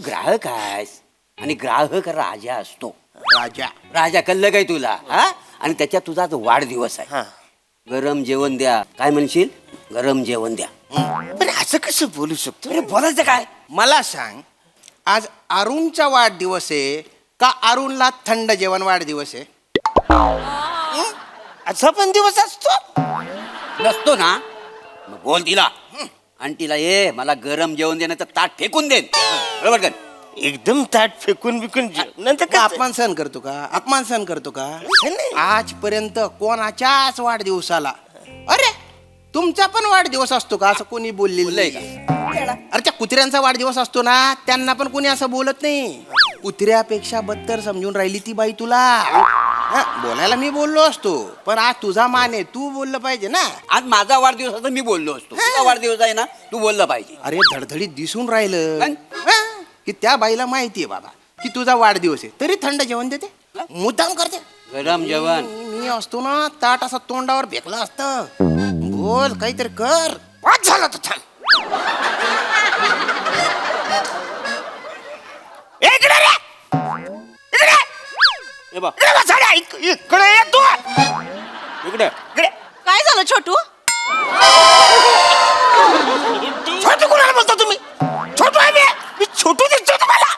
ग्राहक आहेस आणि ग्राहक राजा असतो. राजा राजा कळलं काय तुला? हा, आणि त्याच्यात तुझा आज वाढदिवस आहे. हा. गरम जेवण द्या. काय म्हणशील? गरम जेवण द्या. पण असं कसं बोलू शकतो? अरे बोलायचं काय? मला सांग, आज अरुणचा वाढदिवस आहे का अरुणला थंड जेवण वाढदिवस आहे? असा पण दिवस असतो? नसतो ना, मग बोल तिला. आणि तिला ये मला गरम जेवण देण्याचं ताट फेकून देन. बरोबर कर. एकदम ताट फेकून बिकून नंतर का अपमान सहन करतो का? अपमान सहन करतो का? आजपर्यंत कोणाच्याच वाढदिवसाला अरे तुमचा पण वाढदिवस असतो का असं कोणी बोललेलं बोललंय नाही. अरे त्या कुत्र्यांचा वाढदिवस असतो ना, त्यांना पण कोणी असं बोलत नाही. कुत्र्यापेक्षा बद्तर समजून राहिली ती बाई तुला. बोलायला मी बोललो असतो, पण आज तुझा मान आहे, तू बोललं पाहिजे ना. आज माझा वाढदिवस असता मी बोललो असतो. तुझा वाढदिवस आहे ना, तू बोललं पाहिजे. अरे धडधडीत दिसून राहिलं पण? की त्या बाईला माहितीये बाबा की तुझा वाढदिवस आहे, तरी थंड जेवण देते, मुद्दाम करते. गरम जेवण. मी असतो ना, ताट असं तोंडावर फेकलं असतं. बोल काहीतरी कर. पाच झाला तर थांब. इकडे रे. इकडे. हे बघ इकडे बसायला. इकडे ये तू. इकडे. इकडे. काय झालं छोटू? छोटू कोणाला बोलतो तुम्ही? छोटू आहे मी छोटू दिसतो तुम्हाला?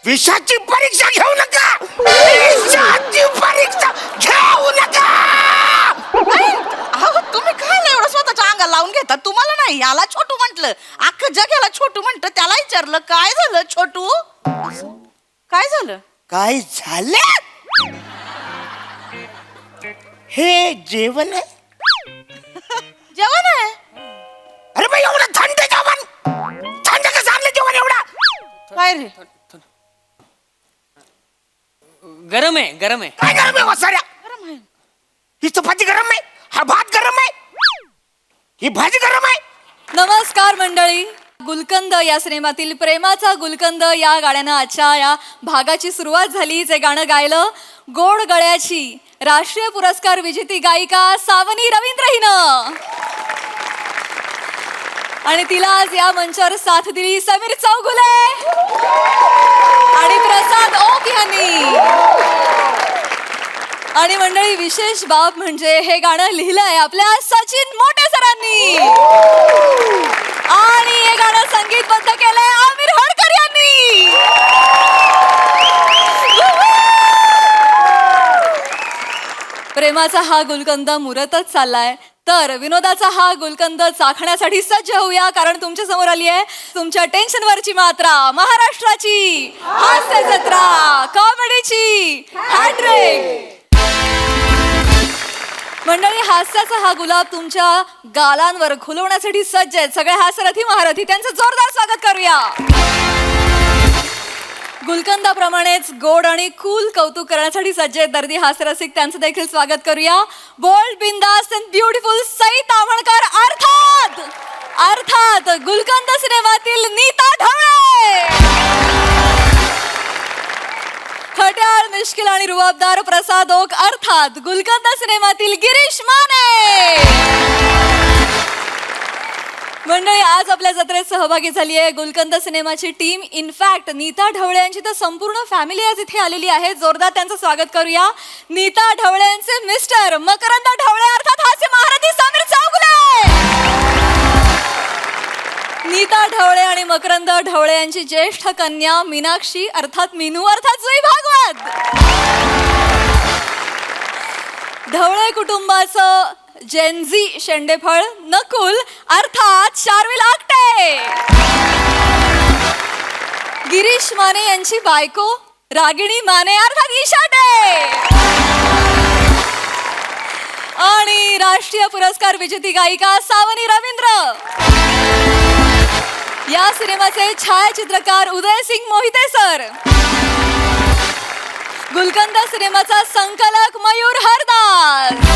विषाची परीक्षा घेऊ नका. विषाची परीक्षा घेऊ नका. अहो तुम्ही काय नाही एवढं स्वतःच्या अंगाला लावून घेता? तुम्हाला नाही, याला छोटू म्हंटल. अख्खं जग याला छोटू म्हणतं. त्याला विचारलं काय झालं छोटू? काय झालं? काय झालं? हे जेवण आहे? जेवण आहे? अरे बाई एवढं थंड जेवण, थंड कसं आणलं जेवण एवढा? काय रे? गरम आहे गरम आहे. काय गरम आहे वसाऱ्या? गरम आहे. ही चपाती गरम आहे, हा भात गरम आहे, ही भाजी गरम आहे. नमस्कार मंडळी. गुलकंद या सिनेमातील प्रेमाचा गुलकंद या गाण्यानं आजच्या या भागाची सुरुवात झाली. जे गाणं गायलं गोड गळ्याची राष्ट्रीय पुरस्कार विजेती गायिका सावनी रवींद्र हिनं, आणि तिला आज या मंचावर साथ दिली समीर चौगुले आणि प्रसाद ओक यांनी. आणि मंडळी विशेष बाब म्हणजे हे गाणं लिहिलंय आपल्या सचिन मोटे सरांनी आणि हे गाणं संगीतबद्ध केलंय आमिर हडकर यांनी. प्रेमाचा हा गुलकंद मुरतच चाललाय, तर विनोदाचा हा गुलकंद चाखण्यासाठी सज्ज होऊया, कारण तुमच्या समोर आली आहे तुमच्या टेन्शनवरची मात्रा, महाराष्ट्राची हास्य जत्रा, कॉमेडीची हॅट्रिक. मंडळी हास्याचा हा गुलाब तुमच्या गालांवर खुलवण्यासाठी सज्ज आहेत सगळे हास्यरथी महारथी. त्यांचं जोरदार स्वागत करूया. गुलकंदाप्रमाणेच गोड आणि कूल कौतुक करण्यासाठी सज्ज आहेत दर्दी हास्यरसिक. त्यांचं देखील स्वागत करूया. बोल्ड, बिंदास अँड ब्युटिफुल सई तावणकर, अर्थात अर्थात गुलकंद सिनेमातील नीता ढवळे. खट्याळ, मिश्किल आणि रुबाबदार प्रसाद ओक, अर्थात गुलकंद सिनेमातील गिरीश माने. मंडळी आज आपल्या जत्रेत सहभागी झाली आहे गुलकंद सिनेमाची टीम. इनफॅक्ट नीता ढवळे यांची तर संपूर्ण फॅमिली आज इथे आलेली आहे. जोरदार त्यांचं स्वागत करूया. नीता ढवळे यांचे मिस्टर मकरंद ढवळे, अर्थात हास्य महारथी समीर चौगुले. नीता ढवळे आणि मकरंद ढवळे यांची ज्येष्ठ कन्या मीनाक्षी, अर्थात मीनू, अर्थात जुई भागवत. ढवळे कुटुंबाचं जेनझी शेंडेफळ नकुल, अर्थात शार्विल आकटे. गिरीश माने यांची बायको रागिणी माने, अर्थात ईशाटे. आणि राष्ट्रीय पुरस्कार विजेती गायिका सावनी रवींद्र. या सिनेमाचे छायाचित्रकार उदय सिंग मोहिते सर. गुलकंद सिनेमाचा संकलक मयूर हरदास.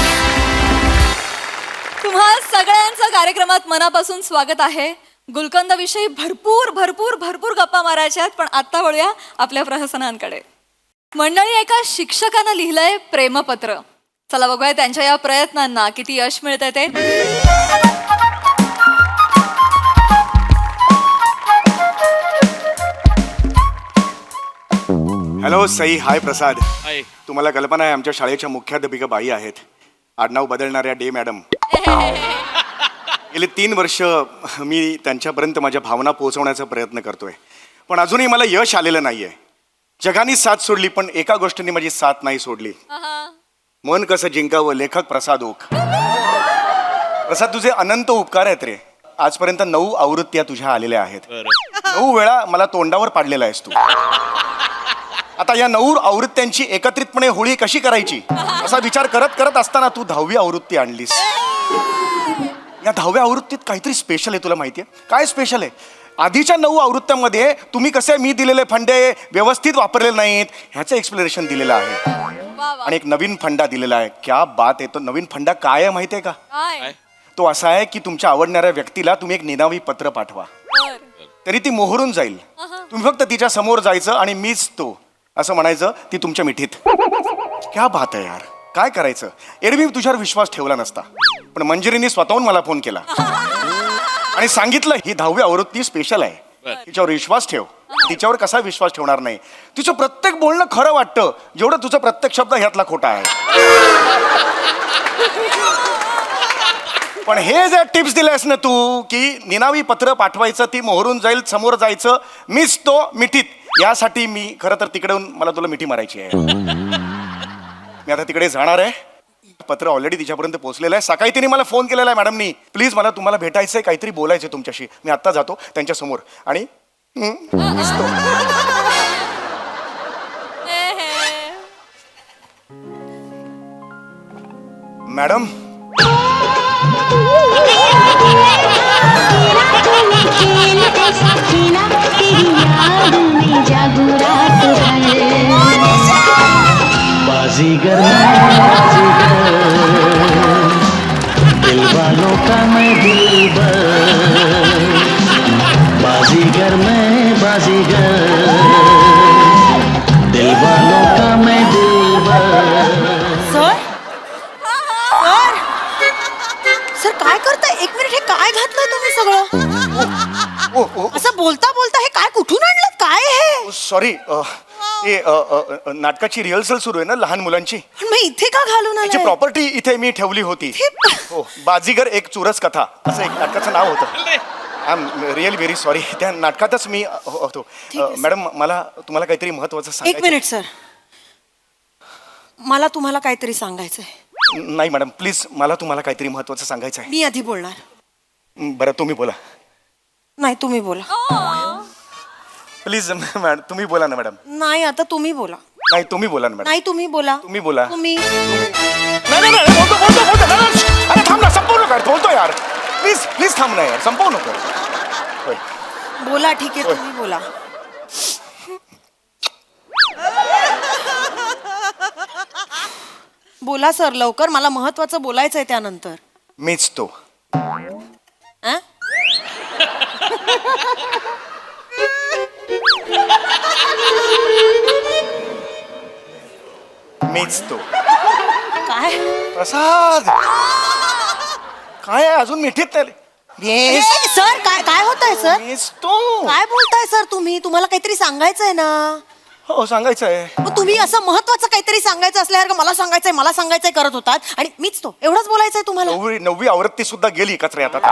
तुम्हा सगळ्यांचं कार्यक्रमात मनापासून स्वागत आहे. गुलकंद विषयी भरपूर भरपूर भरपूर गप्पा मारायच्या आहेत, पण आता वळूया आपल्या प्रहसनांकडे. मंडळी, एका शिक्षकानं लिहिलंय प्रेमपत्र. चला बघूया त्यांच्या या प्रयत्नांना किती यश मिळतंय ते. हॅलो सई, हाय प्रसाद. हाय. तुम्हाला कल्पना आहे आमच्या शाळेच्या मुख्याध्यापिका बाई आहेत, आडनाव बदलणाऱ्या डे मॅडम. गेली 3 वर्ष मी त्यांच्यापर्यंत माझ्या भावना पोहोचवण्याचा प्रयत्न करतोय, पण अजूनही मला यश आलेलं नाहीये. जगाने साथ सोडली, पण एका गोष्टीने माझी साथ नाही सोडली. मन कसं जिंकावं, लेखक प्रसाद ओक. प्रसाद, तुझे अनंत उपकार आहेत रे. आजपर्यंत 9 आवृत्त्या तुझ्या आलेल्या आहेत. 9 वेळा मला तोंडावर पाडलेला आहेस तू. आता या 9 आवृत्त्यांची एकत्रितपणे होळी कशी करायची असा विचार करत करत असताना तू 10वी आवृत्ती आणलीस. या 10व्या आवृत्तीत काहीतरी स्पेशल आहे, तुला माहिती आहे काय स्पेशल आहे? आधीच्या 9 आवृत्त्यांमध्ये तुम्ही कसे मी दिलेले फंडे व्यवस्थित वापरलेले नाहीत ह्याचं एक्सप्लेनेशन दिलेलं आहे, आणि एक नवीन फंडा दिलेला आहे. क्या बात आहे. तो नवीन फंडा काय आहे माहिती आहे का? तो असा आहे की तुमच्या आवडणाऱ्या व्यक्तीला तुम्ही एक निनावी पत्र पाठवा, तरी ती मोहरून जाईल. तुम्ही फक्त तिच्या समोर जायचं आणि मीच तो असं म्हणायचं, ती तुमच्या मिठीत. क्या बात आहे यार, काय करायचं. एरवी मी तुझ्यावर विश्वास ठेवला नसता, पण मंजिरीने स्वतःहून मला फोन केला आणि सांगितलं ही 10वी आवृत्ती स्पेशल आहे, तिच्यावर विश्वास ठेव. तिच्यावर कसा विश्वास ठेवणार नाही? तिचं प्रत्येक बोलणं खरं वाटतं, जेवढं तुझं प्रत्येक शब्द ह्यातला खोटा आहे. पण हे जे टिप्स दिलेस ना तू, की निनावी पत्र पाठवायचं, ती मोहरून जाईल, समोर जायचं, मीच तो मिठीत, यासाठी मी खरं तर तिकडे मला तुला मिठी मारायची आहे. मी आता तिकडे जाणार आहे. पत्र ऑलरेडी तिच्यापर्यंत पोहोचलेलं आहे. सकाळी तिने मला फोन केलेला आहे, मॅडमनी प्लीज मला तुम्हाला भेटायचंय, काहीतरी बोलायचंय तुमच्याशी. मी आत्ता जातो त्यांच्या समोर आणि मॅडम बाजीगर दिल वालों का मैं दिलबर, बाजीगर मैं बाजीगर, दिल वालों का मैं दिलबर. सर सर काय करताय? 1 मिनिट, हे काय घातलंय तुम्ही सगळं? असं बोलता बोलता हे काय कुठून आणलं? काय हे? सॉरी, ते नाटकाची रिहर्सल सुरू आहे ना लहान मुलांची. पण मग इथे का घालून त्याची आलाय? प्रॉपर्टी इथे मी ठेवली होती. हो, बाजीगर एक चुरस कथा असं एक नाटकाचं नाव होतं. I am really very sorry. त्या नाटकातच मी होतो. मॅडम, मला तुम्हाला काहीतरी महत्वाचं 1 सांगायचं. मिनिट सर, मला तुम्हाला काहीतरी सांगायचंय. नाही मॅडम, प्लीज मला तुम्हाला काहीतरी महत्वाचं सांगायचं आहे. मी आधी बोलणार. बरं, तुम्ही बोला. नाही, तुम्ही बोला. प्लीज मॅडम, तुम्ही बोला ना मॅडम. नाही, आता तुम्ही बोला. नाही, तुम्ही बोला ना मॅडम. नाही, तुम्ही बोला. तुम्ही बोला. तुम्ही. नाही नाही नाही, बोलतो. अरे थांब ना, संपवू नका. बोलतो यार, प्लीज प्लीज थांब ना यार, संपवू नको. होय. बोला. ठीक आहे, तुम्ही बोला. बोला सर, लवकर, मला महत्वाचं बोलायचंय त्यानंतर. मीच तो. अं? मीच तो. काय? प्रसाद, काय आहे अजून मिठीत नाही? ए, सर, काय काय होतंय सर? मीच तो. काय बोलताय सर तुम्ही? तुम्हाला काहीतरी सांगायचंय ना? हो, सांगायचं आहे. मग तुम्ही असं महत्वाचं काहीतरी सांगायचं असल्यासारखं मला सांगायचंय करत होतात, आणि मीच तो, एवढंच बोलायचंय तुम्हाला? 9वी आवृत्ती सुद्धा गेली कचऱ्यात आता.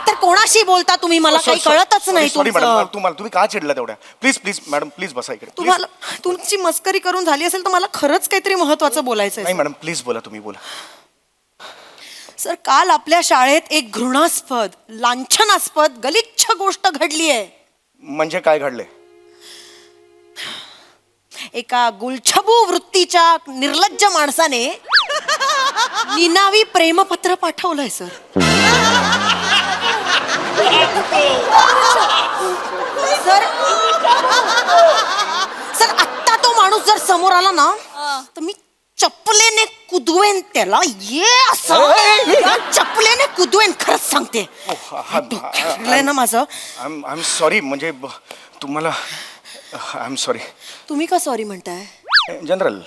तर कोणाशी बोलता तुम्ही? मला काही कळतच नाही सॉरी तुमचं. मॅडम, तुम्ही का चिडला तेवढ्या? प्लीज प्लीज मॅडम, प्लीज बसा इकडे. Please. तुम्हाला तुमची मस्करी करून झाली असेल तर मला खरंच काहीतरी महत्वाचं बोलायचंय. नाही मॅडम, प्लीज बोला, तुम्ही बोला. सर, काल आपल्या शाळेत एक घृणास्पद, लांछनास्पद, गलिच्छ गोष्ट घडली आहे. म्हणजे काय घडलंय? एका गुलछबू वृत्तीच्या निर्लज्ज माणसाने निनावी प्रेमपत्र पाठवलंय सर. सर सर, आत्ता तो माणूस जर समोर आला ना तर मी चपलेने कुदवेन त्याला. ये असं चपलेने कुदवेन, खरंच सांगते. ठरलंय ना माझं. I am sorry. म्हणजे तुम्हाला आय एम सॉरी. तुम्ही का सॉरी म्हणताय? जनरल.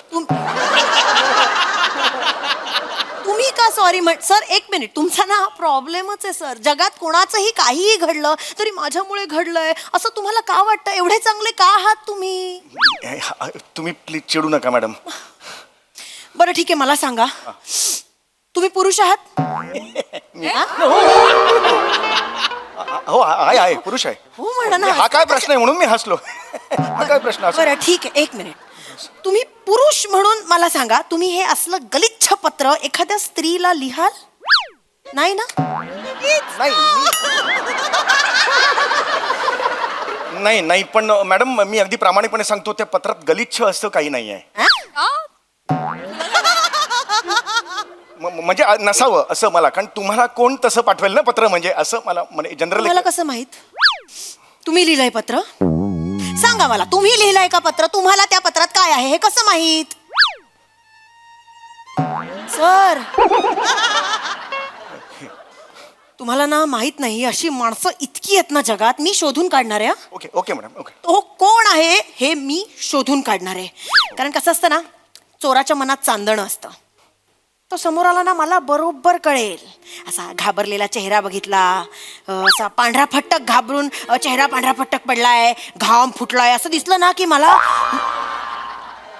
तुम्ही का सॉरी सर एक मिनिट, तुमचा ना प्रॉब्लेमच आहे सर. जगात कोणाचंही काहीही घडलं तरी माझ्यामुळे घडलंय असं तुम्हाला का वाटतं? एवढे चांगले का आहात तुम्ही? तुम्ही प्लीज चिडू नका मॅडम. बरं ठीक आहे, मला सांगा, तुम्ही पुरुष आहात? हा? हो आहे पुरुष आहे. हो म्हणा ना. हा काय प्रश्न आहे म्हणून मी हसलो. हा काय प्रश्न असतो? बरं ठीक आहे, एक मिनिट. तुम्ही पुरुष म्हणून मला सांगा, तुम्ही हे असलं गलिच्छ पत्र एखाद्या स्त्रीला लिहाल? नाही ना? नाही पण मॅडम मी अगदी प्रामाणिकपणे सांगतो, त्या पत्रात गलिच्छ असं काही नाही आहे. हा? म्हणजे नसावं असं मला, कारण तुम्हाला कोण तसं पाठवेल ना पत्र, म्हणजे असं मला म्हणजे जनरल. मला कसं माहित तुम्ही लिहिलंय पत्र? सांगा मला, तुम्ही लिहिलंय का पत्र? तुम्हाला त्या पत्रात काय आहे हे कसं माहित? सर तुम्हाला ना माहित नाही, अशी माणसं इतकी आहेत ना जगात, मी शोधून काढणार आहे. Okay madam okay. तो कोण आहे हे मी शोधून काढणार आहे. कारण कसं असतं ना, चोराच्या मनात चांदणं असतं. तो समोर आला ना, मला बरोबर कळेल. असा घाबरलेला चेहरा बघितला, असा पांढरा फट्टक घाबरून चेहरा पांढरा फट्टक पडलाय, घाम फुटलाय असं दिसलं ना की मला.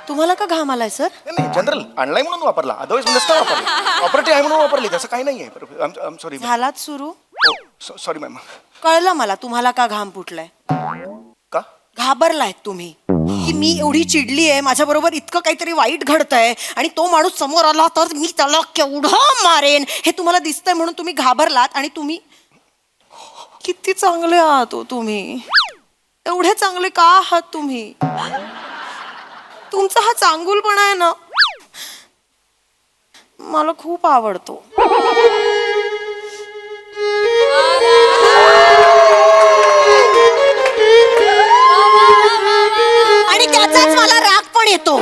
तुम्हाला का घाम आलाय सर? नाही जनरल आणलाय म्हणून वापरला, अदरवाईज नसता वापरला. प्रॉपर्टी आहे म्हणून वापरली, तसं काही नाहीये. सॉरी. झालात सुरू? Sorry ma'am. कळलं मला तुम्हाला का घाम फुटलाय. का घाबरलाय तुम्ही की मी एवढी चिडली आहे, माझ्या बरोबर इतकं काहीतरी वाईट घडतंय आणि तो माणूस समोर आला तर मी त्याला केवढं मारेन हे तुम्हाला दिसतंय म्हणून तुम्ही घाबरलात. आणि तुम्ही किती चांगले आहात हो तुम्ही, एवढे चांगले का आहात तुम्ही? तुमचा हा चांगुलपणा आहे ना, मला खूप आवडतो. आणि त्याचाच मला राग पण येतो.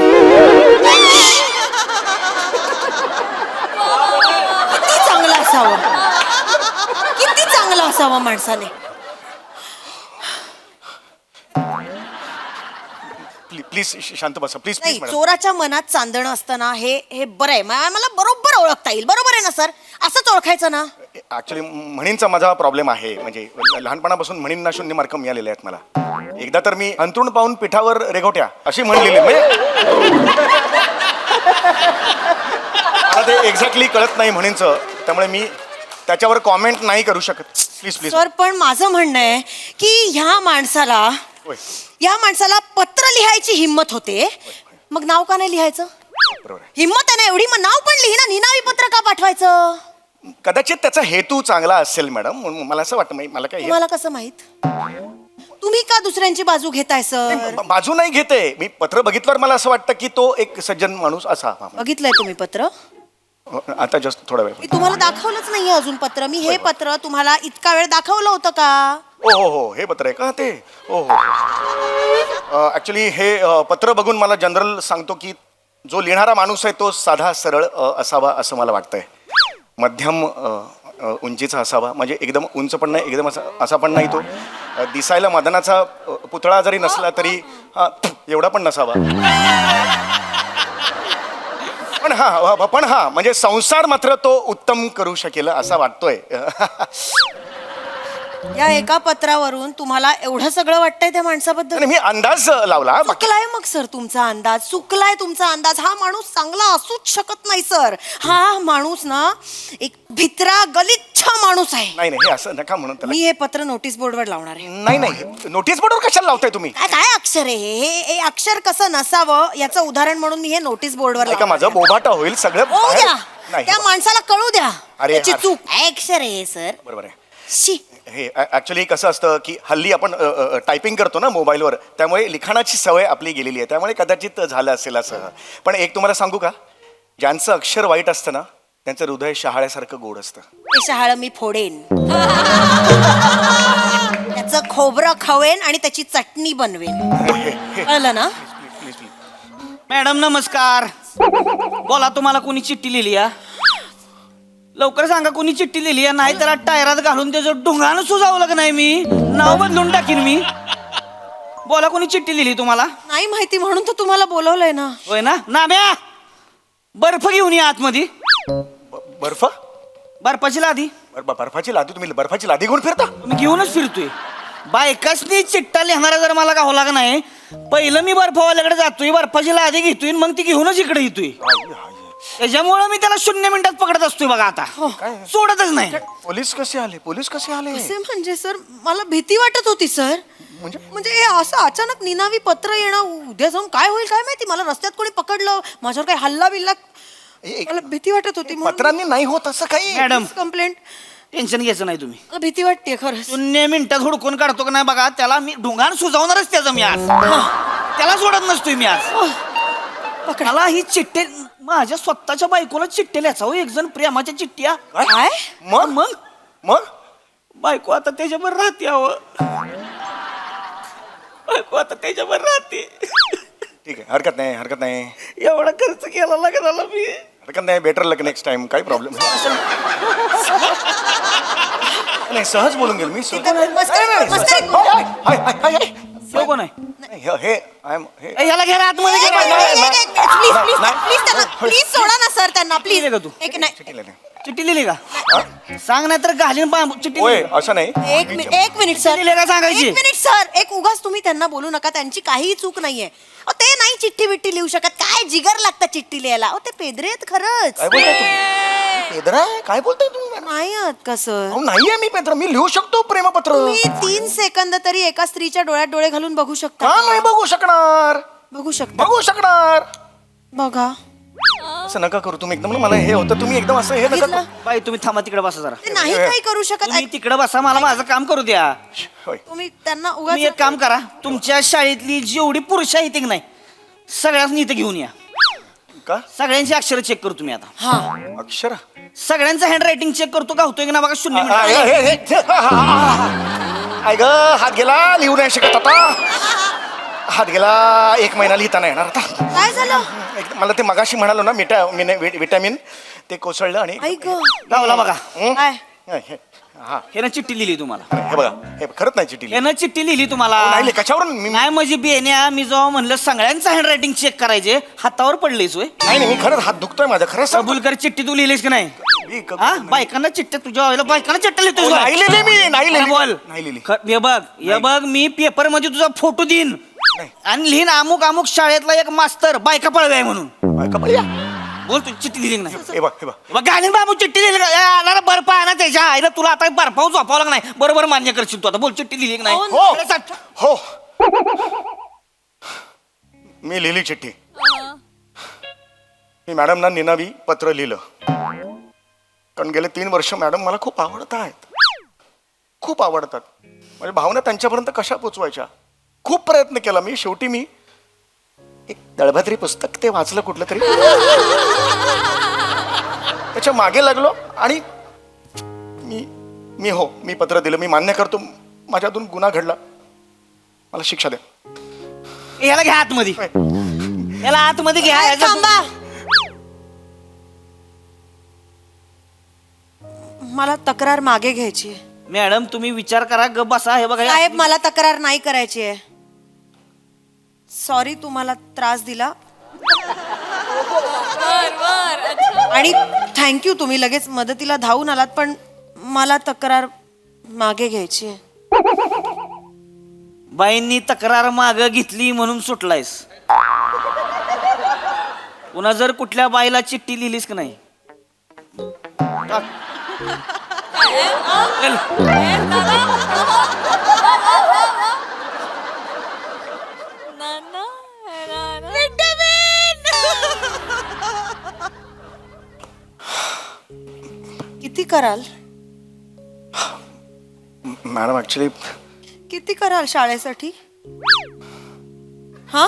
किती चांगलं असावं, किती चांगलं असावं माणसाने. प्लीज शांत बसा प्लीज नाही, प्लीज. चोराच्या मनात चांदणं असताना हे बरं आहे. मला बरोबर ओळखता येईल. बरोबर आहे ना सर? असंच ओळखायचं ना? ऍक्च्युली म्हणींचा माझा प्रॉब्लेम आहे. म्हणजे लहानपणापासून म्हणींना 0 मार्क मिळालेले आहेत मला. एकदा तर मी अंथरूण पाहून पिठावर रेघोट्या अशी म्हणलेली, म्हणजे मला ते एक्झॅक्टली कळत नाही म्हणींचं, त्यामुळे मी त्याच्यावर कॉमेंट नाही करू शकत. Please please. सर पण माझं म्हणणं आहे की ह्या माणसाला पत्र लिहायची हिंमत होते, मग नाव का नाही लिहायचं? बरोबर आहे. हिंमत आहे ना एवढी, मग नाव पण लिहिना, निनावी पत्र का पाठवायचं? कदाचित त्याचा हेतू चांगला असेल मॅडम, मला असं वाटतं. मला काय तुम्हाला कसं माहित? तुम्ही का दुसऱ्यांची बाजू घेताय सर? बाजू नाही घेते मी. पत्र बघितल्यावर मला असं वाटतं की तो एक सज्जन माणूस असा. बघितलंय तुम्ही पत्र? आता जस्ट थोडा वेळ. मी तुम्हाला दाखवलंच नाहीये अजून पत्र. मी हे पत्र तुम्हाला इतका वेळ दाखवलं होतं का? हो हे पत्र आहे का ते? हो. ऍक्च्युली हे पत्र बघून मला जनरल सांगतो की जो लिहिणारा माणूस आहे तो साधा सरळ असावा असं मला वाटतंय. मध्यम उंचीचा असावा, म्हणजे एकदम उंच पण नाही, एकदम असा पण नाही. तो दिसायला मदनाचा पुतळा जरी नसला तरी एवढा पण नसावा. पण हा म्हणजे संसार मात्र तो उत्तम करू शकेल असा वाटतोय. या एका पत्रावरून तुम्हाला एवढं सगळं वाटतंय त्या माणसाबद्दल? आणि मी अंदाज लावला. चुकलाय मग सर तुमचा अंदाज, चुकलाय तुमचा अंदाज. हा माणूस चांगला असूच शकत नाही सर. हा माणूस ना एक भित्रा गलिच्छ माणूस आहे. नाही हे असं नका म्हणून त्याला. मी हे पत्र नोटीस बोर्डवर लावणार आहे. नाही नोटीस बोर्डवर कशाला लावताय तुम्ही? काय अक्षर आहे हे अक्षर कसं नसावं याचं उदाहरण म्हणून मी हे नोटीस बोर्डवर का माझं बोबाटा होईल सगळं होऊ द्या. नाही त्या माणसाला कळू द्या अरे त्याची यार. चूक. काय अक्षर आहे हे सर? बरोबर आहे. शी. हे ऍक्च्युली कसं असतं की हल्ली आपण टायपिंग करतो ना मोबाईलवर, त्यामुळे लिखाणाची सवय आपली गेलेली आहे, त्यामुळे कदाचित झालं असेल असं. पण एक तुम्हाला सांगू का, ज्यांचं अक्षर वाईट असतं ना त्यांचं हृदय शहाळ्यासारखं गोड असतं. ते शहाळ मी फोडेन, त्याचं खोबरं खवेन आणि त्याची चटणी बनवेन. कळलं ना? मॅडम नमस्कार. बोला, तुम्हाला कोणी चिठ्ठी लिहिली या? लवकर सांगा कोणी चिठ्ठी लिहिली या, नाही तर टायरात घालून त्याचं ढोंगानं सुजावलं का नाही मी नाव बदलून टाकीन मी. बोला, कोणी चिठ्ठी लिहिली तुम्हाला? नाही माहिती म्हणून तर तुम्हाला बोलवलंय ना. होय ना? नाम्या, बर्फ घेऊन या आतमध्ये. बर्फ बर्फाची लादी बर्फाची लादी तुम्ही बर्फाची लादी घेऊन फिरता मी घेऊनच फिरतोय बायकासनी चिट्टा लिहिणारा जर मला गाव लाग नाही पहिलं मी बर्फवाल्याकडे जातोय बर्फाची लादी घेतोय मग ती घेऊनच इकडे येतोय त्याच्यामुळं मी त्याला 0 मिनिटात पकडत असतोय बघा आता सोडतच नाही. पोलीस कसे आले कसे म्हणजे सर मला भीती वाटत होती सर म्हणजे हे असं अचानक निनावी पत्र येणं उद्या जाऊन काय होईल काय माहिती मला रस्त्यात कोणी पकडलं माझ्यावर काही हल्ला बिल्ला मला भीती वाटत होती पत्रांनी नाही होत असं काही मॅडम कंप्लेंट टेन्शन घ्यायचं नाही तुम्ही मला भीती वाटते खरं 0 मिनिटात हुडकून काढतो का नाही बघा त्याला मी ढुंगाण सुजावणारच त्याचं मी आज त्याला सोडत नसतोय मी आज मला ही चिठ्ठे माझ्या स्वतःच्या बायकोला चिठ्ठे लिहायचा हो एक जण प्रेमाच्या चिठ्ठ्या काय मग बायको आता त्याच्यावर राहते अहो बायको आता त्याच्यावर राहते ठीक आहे हरकत नाही एवढा खर्च केला लागला मी हरकत नाही बेटर लक नेक्स्ट टाइम काही प्रॉब्लेम नाही सहज बोलून गेलो मी तो कोण आहे हे आय एम हे ह्याला घ्या आतमध्ये घे प्लीज सोडा ना सर त्यांना प्लीज लिहिली का तू? एक नाही चिठ्ठी लिहिली का सांग नाही तर घालीन बांबू चिठ्ठी होय लिहिली. असं नाही एक मिनिट सर लिहिली का सांगायची? एक मिनिट सर एक उगाच तुम्ही त्यांना बोलू नका त्यांची काहीही चूक नाहीये अहो, ते नाही चिठ्ठी बिट्टी लिहू शकत काय जिगर लागतं चिठ्ठी लिहायला अहो ते पेदरे आहेत खरंच काय बोलताय तुम्ही पेद्रा आहे? काय बोलताय तुम्ही नाही आहात का सर अहो, नाहीये मी पेद्रा मी लिहू शकतो प्रेमपत्र तुम्ही 3 सेकंद तरी एका स्त्रीच्या डोळ्यात डोळे घालून बघू शकता का नाही बघू शकणार बघू शकता बघा असं नका करू तुम्ही एकदम ना मला हे होतं तुम्ही एकदम असं हे नका बघितलं? करू. बाई तुम्ही थांबा तिकडे बसा जरा ते नाही काही करू शकत तुम्ही तिकडे बसा मला माझं काम करू द्या होय तुम्ही त्यांना तुम्ही उगाच एक काम करा तुमच्या शाळेतली जेवढी पुरुष आहेत की नाही सगळ्यांनी इथं घेऊन या का सगळ्यांची अक्षर चेक करू तुम्ही आता हा अक्षर सगळ्यांचं हँड रायटिंग चेक करतो का होतोय की ना बघा 0 मिनिट ऐ ग हात गेला लिहू नाही शकत आता हात गेला 1 महिना लिहिता नाही येणार आता काय झालं मला ते मगाशी म्हणालो ना विटॅमिन ते कोसळलं आणि ऐक गावला बघा काय हा हे ना चिठ्ठी लिहिली तुम्हाला हे बघा हे खरंच नाही चिठी हे ना चिठ्ठी लिहिली तुम्हाला नाही कशावरून नाही माझी बेन्या मी जेव्हा म्हणलं सगळ्यांचं हँड रायटिंग चेक करायचे हातावर पडलेच होय नाही मी खरंच हात दुखतोय माझा खरंच कबूल कर चिठ्ठी तू लिहिलीस की नाही मी कबूल- हा बायकांना चिठ्ठ्या तुझ्या व्हायला बायकांना चिठ्ठ्या लिहितोस नाही लिहिली मी नाही लिहिली बोल नाही लिहिली हे बघ मी पेपर मध्ये तुझा फोटो देईन नाही. आणि लिहिन अमुक शाळेतला एक मास्तर बायका पळवाय म्हणून बायका बघूया. बोल तू चिठ्ठी लिहिली की नाही हे बघ हे बघ बघ घालीन बाबू चिठ्ठी लिहिली का? ए, आला रे बर्फ आहे ना त्याच्या आईला तुला आता बर्फावर झोपावं लागणार नाही बरोबर मान्य करशील तू आता बोल चिठ्ठी लिहिली की नाही हो खरं सांग. हो मी लिहिली चिठ्ठी मी मॅडमना निनावी पत्र लिहिलं कारण गेले 3 वर्ष मॅडम मला खूप आवडत आहेत खूप आवडतात म्हणजे भावना त्यांच्यापर्यंत कशा पोचवायच्या खूप प्रयत्न केला मी शेवटी मी एक दळभद्री पुस्तक ते वाचलं कुठलं तरी त्याच्या मागे लागलो आणि मी पत्र दिलं मी मान्य करतो माझ्यातून गुन्हा घडला मला शिक्षा द्या याला घ्या आतमध्ये याला आतमध्ये घ्या याचं- थांबा मला तक्रार मागे घ्यायची आहे. मॅडम तुम्ही विचार करा ग बसा हे बघा साहेब मला तक्रार नाही करायची आहे सॉरी तुम्हाला त्रास दिला आणि थँक्यू तुम्ही लगेच मदतीला धावून आलात पण मला तक्रार मागे घ्यायची आहे बाईंनी तक्रार माग घेतली म्हणून सुटलायस पुन्हा जर कुठल्या बाईला चिठ्ठी लिहिलीस की नाही चल. किती कराल मॅडम ऍक्च्युली किती कराल शाळेसाठी हा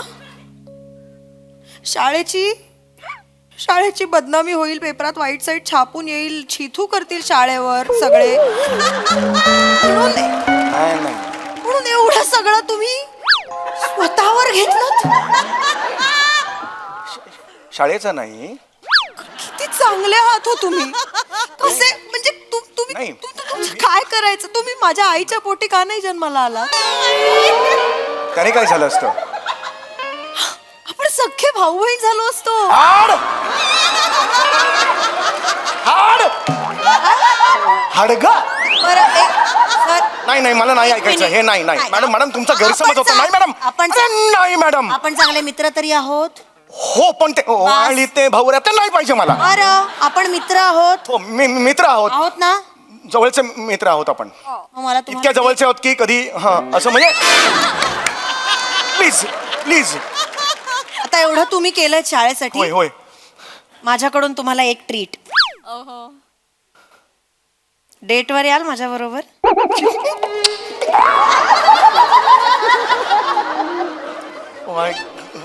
शाळेची बदनामी होईल पेपरात वाईट साईड छापून येईल छिथू करतील शाळेवर सगळे म्हणून एवढं सगळं तुम्ही स्वतःवर घेतलं शाळेचा नाही किती चांगले आहात हो तुम्ही कसे म्हणजे नाही. तुमचं काय करायचं तुम्ही माझ्या आईच्या पोटी का नाही जन्माला आला त्याने काय झालं असतं आपण सख्खे भाऊ बहीण झालो असतो हाड हाडगा बरं सर नाही मला नाही ऐकायचं हे नाही मॅडम तुमचा गैरसमज होतो नाही मॅडम आपण अरे, नाही मॅडम आपण चांगले मित्र तरी आहोत. हो पण ते आणि ते भाऊ ते नाही पाहिजे मला बरं आपण मित्र आहोत. हो मित्र आहोत आहोत ना. जवळचे मित्र आहोत आपण मग मला इतक्या तुम्हाला जवळचे आहोत की कधी हा असं म्हणजे प्लीज आता एवढं तुम्ही केलं शाळेसाठी. होय माझ्याकडून तुम्हाला एक ट्रीट. ओहो. डेटवर याल माझ्या बरोबर.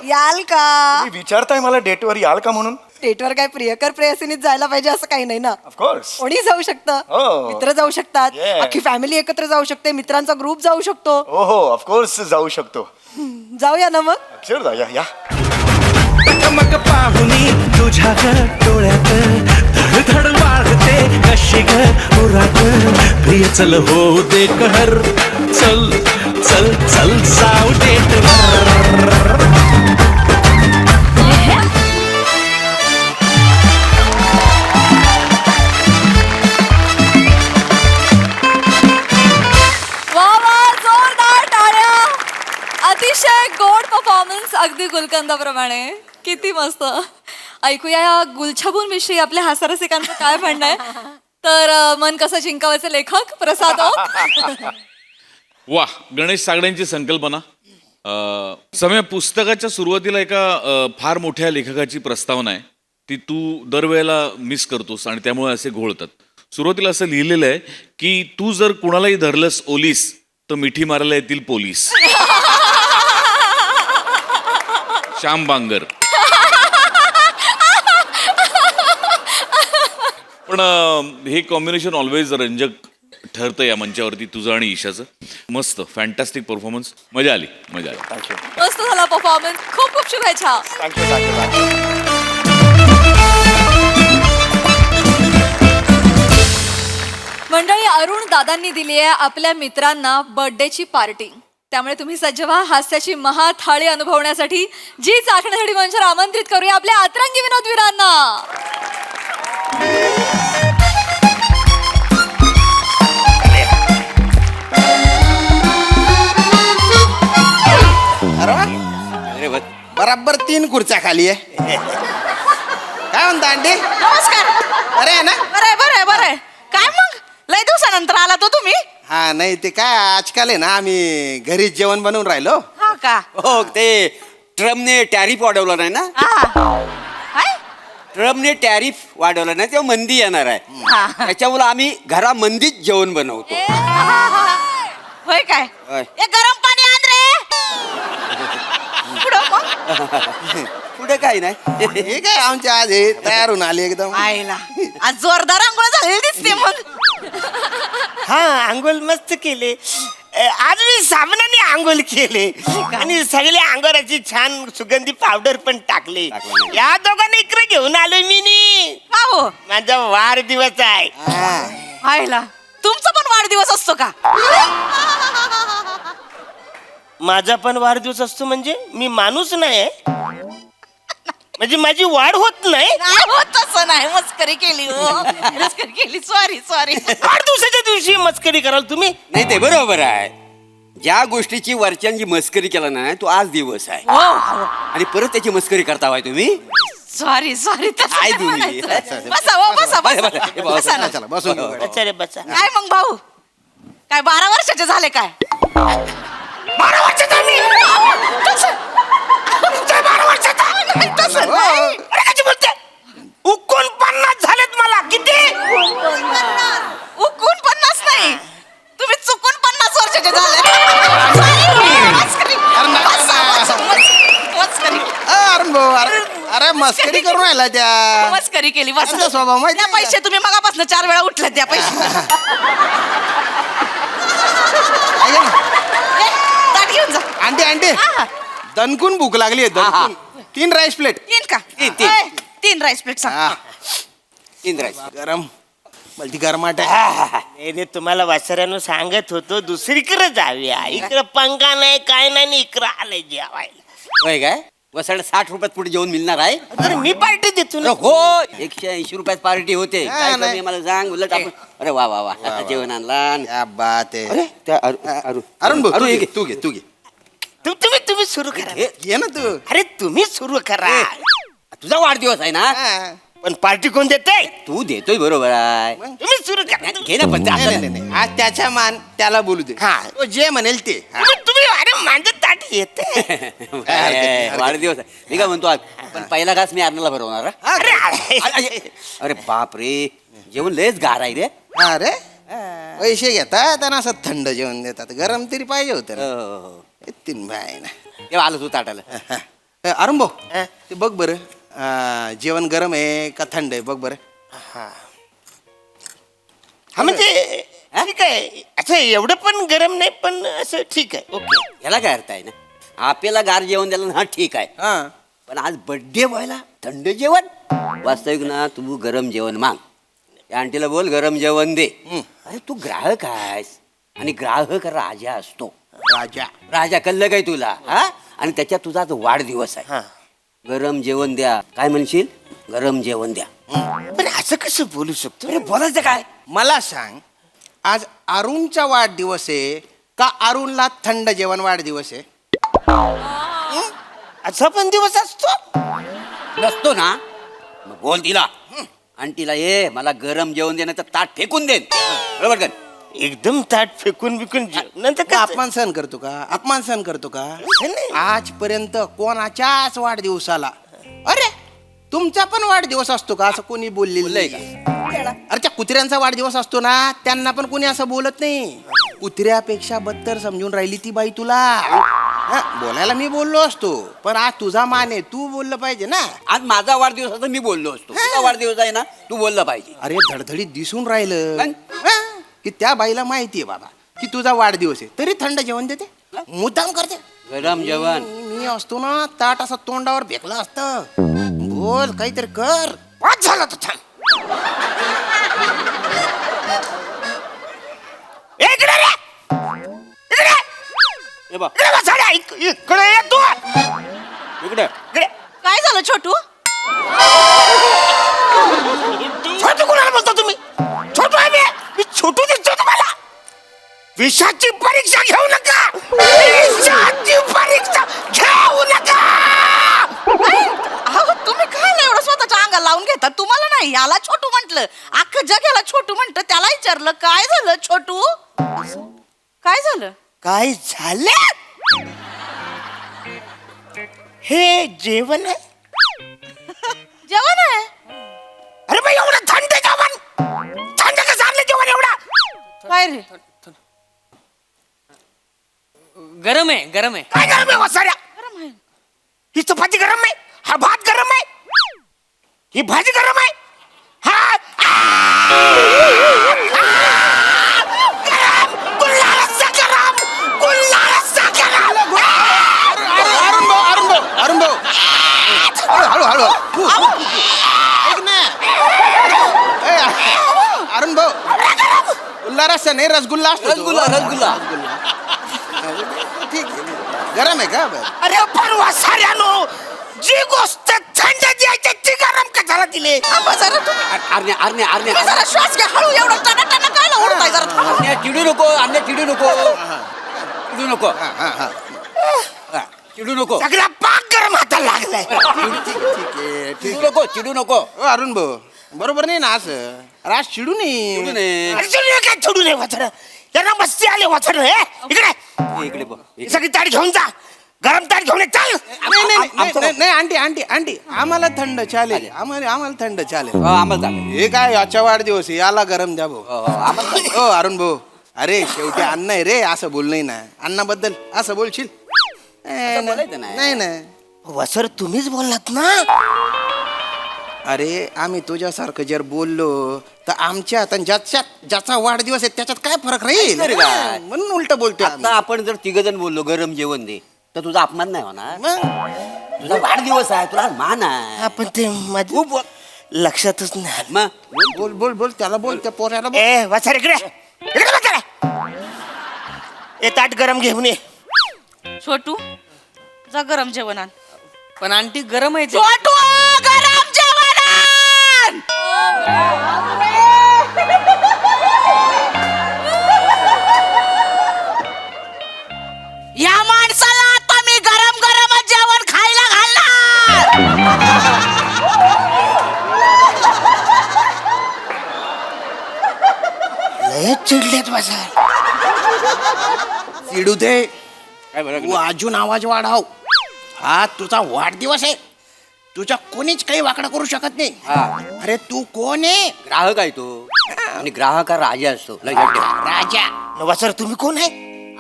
याल का. तुम्ही विचारताय मला डेटवर याल का म्हणून डेटवर काय प्रियकर प्रेयसीनीच जायला पाहिजे असं काही नाही ना. ऑफकोर्स कोणी जाऊ शकतं. हो. मित्र जाऊ शकतात. Yes. अख्खी फॅमिली एकत्र जाऊ शकते. मित्रांचा ग्रुप जाऊ शकतो. हो ऑफकोर्स जाऊ शकतो जाऊया ना मग. अक्षर जा या मग पाहुनी तुझ्या डोळ्यात धडधड वाढते कशी ग उरात प्रिय चल होऊ दे कहर चल चल चल जाऊ डेटवर. वा वा, जोरदार टाळ्या. अतिशय गोड परफॉर्मन्स अगदी गुलकंदाप्रमाणे. किती मस्त. ऐकूया या गुलछबून विषयी आपल्या हास्यरसिकांचं काय म्हणणं आहे. तर मन कसं जिंकावायचे लेखक प्रसाद ओक. वा गणेश सागड्यांची संकल्पना. समय पुस्तकाच्या सुरुवातीला एका फार मोठ्या लेखकाची प्रस्तावना आहे ती तू दरवेळेला मिस करतोस आणि त्यामुळे असे घोळतात. सुरुवातीला असं लिहिलेलं आहे की तू जर कुणालाही धरलंस ओलीस तर मिठी मारायला येतील पोलीस. श्याम बांगर. पण हे कॉम्बिनेशन ऑलवेज रंजक ठरतं या मंचावरती तुझं आणि ईशाचं. मस्त फॅन्टॅस्टिक परफॉर्मन्स. मजा आली. थँक्यू मस्त झाला परफॉर्मन्स. खूप खूप शुभेच्छा. थँक्यू मंडळी, अरुण दादांनी दिली आहे आपल्या मित्रांना बर्थडेची पार्टी. त्यामुळे तुम्ही सज्ज व्हा हास्याची महाथाळी अनुभवण्यासाठी. जी चाखण्यासाठी मंचावर आमंत्रित करूया आपल्या अतरंगी विनोदवीरांना. अरे वा. बराबर 3 खुर्च्या खाली आहे. काय म्हणता आंटी. नमस्कार. अरे आहे ना. बरं काय मग लय दिवसानंतर आला तो तुम्ही. हा नाही ते काय आजकाल आहे ना आम्ही घरीच जेवण बनवून राहिलो. हा का. हो ते ट्रम्पने टॅरिफ वाढवलं नाही ना. ट्रम्पने टॅरिफ वाढवलं नाही तेव्हा मंदी येणार आहे. त्याच्यामुळे आम्ही घरामंदीच जेवण बनवतो. होय काय. होय. ए गरम पाणी आण रे. पुढं मग. पुढे काही नाही. हे काय आमच्या आज हे तयार होऊन आले एकदम. आईला आज जोरदार आंघोळ झालेली दिसते मग. हा आंघोळ मस्त केले. आज मी साबणाने आंघोळ केले आणि सगळ्या अंगाराची छान सुगंधी पावडर पण टाकले. या दोघांना इकडे घेऊन आलोय मी नी. हो माझा वाढदिवस आहे. आईला तुमचा पण वाढदिवस असतो का. माझा पण वाढदिवस असतो म्हणजे मी माणूस नाही म्हणजे माझी वाढ होत नाही. तसं नाही मस्करी केली. हो मस्करी केली. सॉरी वाढदिवसाच्या दिवशी मस्करी कराल तुम्ही. नाही ते बरोबर आहे. ज्या गोष्टीची वरच्यांची मस्करी केला ना तो आज दिवस आहे आणि परत त्याची मस्करी करता तुम्ही. सॉरी काय तुम्ही. बसा ना. चला बसून घेऊ. अच्छा रे बच्चा. काय मग भाऊ काय 12 वर्षाचे झाले काय. 12 वर्षाचा मी. तुमचा 12 वर्षाचा. अरे कशी बोलते. 49 झालेत मला. किती. उकून 50 नाही तुम्ही चुकून 50 वर्षाचे झाले. अरे भाऊ, अरे मस्करी करून राहिला त्या. मस्करी केली. त्याचा स्वभाव माहिती त्या आहे का? पैसे तुम्ही मगापासून 4 वेळा उठले. त्या पैसे ताट घेऊन जा. आंटी दणकून भूक लागली आहे. दणकून. 3 राईस प्लेट. 3 का. तीन. 3 राईस प्लेट सांग. इंद्राज गरम मल्टी गरमाट आहे. रे तुम्हाला वासऱ्यानं सांगत होतो दुसरीकडे जाऊया. इकडे पंखा नाही काय नाही इकडं आलंय जेवायला. होय काय वसाड 60 रुपयात पुढे जेवण मिळणार आहे. तर मी पार्टी देतो अरे ना. हो 180 रुपयात पार्टी होते. हा, काय नाही. कमी आहे मला सांग. उलट आपण अरे वा वा वा जेवण आणला. क्या बात आहे. अरे त्या अरुण अरुण भाऊ, अरुण तू हे घे, घे. तू घे तू घे तुम्ही सुरू करा. घे ना तू. अरे तुम्ही सुरू करा. तुझा वाढदिवस आहे ना. हा. पण पार्टी कोण देते? तू देतोय बरोबर आहे. तुम्ही सुरू करा. घे ना पण ते नाही, आता- नाही, नाही. आज त्याच्या मान त्याला बोलू दे. हा. तो जे म्हणेल ते. हा. तुम्ही अरे माझं ताट येते. वाढदिवस आहे. मी काय म्हणतो आज पण पहिला घास मी अर्नाला भरवणार हा? अरे अरे. अरे अरे बाप रे जेवण लयच गार आहे रे. अरे पैसे घेतात आणि असं थंड जेवण देतात. गरम तरी पाहिजे होतं ना. हो. तीन बाय ना. तेव्हा आलो तू ताटाला. अरुण भाऊ ते बघ बरं जेवण गरम आहे का थंड आहे बघ बरं. हा म्हणजे ठीक आहे. असं एवढं पण गरम नाही पण असं ठीक आहे. ओके. याला काय अर्थ आहे ना आपल्याला गार जेवण द्यायला ना ठीक आहे. हा. पण आज बर्थडे व्हायला थंड जेवण. वास्तविक ना तू गरम जेवण माग. त्या आंटीला बोल गरम जेवण दे. अरे तू ग्राहक आहेस आणि ग्राहक राजा असतो. राजा कळलं काय तुला हा. आणि त्याच्यात तुझा आज वाढदिवस आहे. गरम जेवण द्या. काय म्हणशील गरम जेवण द्या. पण असं कसं बोलू शकतो? अरे बोलायचं काय. मला सांग आज अरुणचा वाढदिवस आहे का अरुणला थंड जेवण वाढदिवस आहे. असा पण दिवस असतो? नसतो ना मग बोल तिला. आंटीला ये मला गरम जेवण देणं तर ताट फेकून देन. बरोबर कर. एकदम ताट फेकून बिकून नंतर का अपमान सहन करतो का. अपमान सहन करतो का. आजपर्यंत कोणाच्याच वाढदिवसाला अरे तुमचा पण वाढदिवस असतो का असं कोणी बोललेलं बोललंय नाही. अरे त्या कुत्र्यांचा वाढदिवस असतो ना त्यांना पण कोणी असं बोलत नाही. कुत्र्यापेक्षा बद्तर समजून राहिली ती बाई तुला. हा, बोलायला मी बोललो असतो पण आज तुझा मान आहे तू बोललं पाहिजे ना. आज माझा वाढदिवस असता मी बोललो असतो. तुझा वाढदिवस आहे ना तू बोललं पाहिजे. अरे धडधडीत दिसून राहिलं पण? हा, की त्या बाईला माहितीये बाबा की तुझा वाढदिवस आहे तरी थंड जेवण देते. मुद्दाम करते. गरम जेवण. मी असतो ना ताट असं तोंडावर फेकलं असतं. बोल काहीतरी कर. पाच झाला तो छान. इकडे रे. इकडे. हे बघ इकडे बसायला. इकडे ये तू. इकडे. इकडे. काय झालं छोटू. छोटू कुणाला बोलतो तुम्ही? छोटू आहे मी छोटू दिसतो तुम्हाला. विषाची परीक्षा घेऊ नका. विषाची परीक्षा घेऊ नका. अहो तुम्ही काय नाही एवढं स्वतःच्या अंगाला लावून घेता. तुम्हाला नाही याला छोटू म्हंटल. अख्खं जग याला छोटू म्हणतं. त्याला विचारलं काय झालं छोटू. काय झालं. काय झालं? हे जेवण आहे. जेवण आहे. अरे बाई एवढं थंड जेवण. थंड कसं आणलं जेवण एवढा. काय रे. गरम आहे गरम आहे. काय गरम आहे वसाऱ्या. गरम आहे. ही चपाती गरम आहे. हा भात गरम आहे. ही भाजी गरम आहे. हा गरम. गुल्ला रस्सा गरम. गुल्ला रस्सा गरम. अरुण भाऊ हळू हळू हळू ऐक ना. ए, अरुण भाऊ गुल्ला रस्सा नाही रसगुल्ला असतो तो. रसगुल्ला. ठीक आहे. गरम आहे का बरं. अरे पण वसाऱ्यानो जी गोष्ट थंड द्यायची ती गरम कशाला दिली. जरा तुम्ही आरण्या जरा श्वास घ्या हळू. एवढं टना टना काय ओढताय जरा थांबा. आरण्या चिडू नको. आरण्या चिडू नको. चिडू नको. हा, चिडू नको. सगळा पाक गरम हाताला लागलाय. चिडू नको. चिडू नको. अरुण भाऊ बरोबर नाही ना असं. राज चिडू चिडू नये. नये. अरे चिडू काय चिडू नये वाचर. त्यांना मस्ती आले वाचर. हे इकडे हे इकडे बघ. ही सगळी ताट घेऊन जा. गरम ताट घेऊन ये. चल. नाही आंटी आंटी आंटी आम्हाला थंड चालेल. आम्हाला थंड चालेल. हो, आम्हाला चालेल. हे काय याचा वाढदिवस आहे याला गरम द्या भाऊ. हो, आम्हाला चालेल. हो अरुण भाऊ अरे शेवटी अन्न आहे रे असं बोल नाही ना. अन्नाबद्दल असं बोलशील बोलायचं नाही. नाही ना. वसर तुम्हीच बोललात ना. अरे आम्ही तुझ्यासारखं जर बोललो तर आमच्यात आणि ज्याचा वाढदिवस आहे त्याच्यात काय फरक राहील. नाही रे काय. म्हणून उलट बोलतोय आता आपण जर तिघजण बोललो गरम जेवण दे तर तुझा अपमान नाही होणार. मग तुझा वाढदिवस आहे तुला मान आहे. आपण ते माझ्या खूप लक्षातच नाही. मग बोल बोल बोल त्याला बोल त्या पोऱ्याला बोल. ए वाचर इकडे. इकडे वाचर. ए ताट गरम घेऊन ये. छोटू जा गरम जेवण आण. पण आंटी गरम आहे ते. छोटू गरम जेवण आण! या माणसाला आता मी गरम गरम जेवण खायला घालणार. लय चिडलेत बसा चिडू दे काय बरं तू अजून आवाज वाढव. हा तुझा वाढदिवस आहे. तुझ्या कोणीच काही वाकडं करू शकत नाही. हा. अरे तू कोण आहे? ग्राहक आहे तो आणि ग्राहक हा राजा असतो लक्षात ठेव. राजा. नवा सर तुम्ही कोण आहे?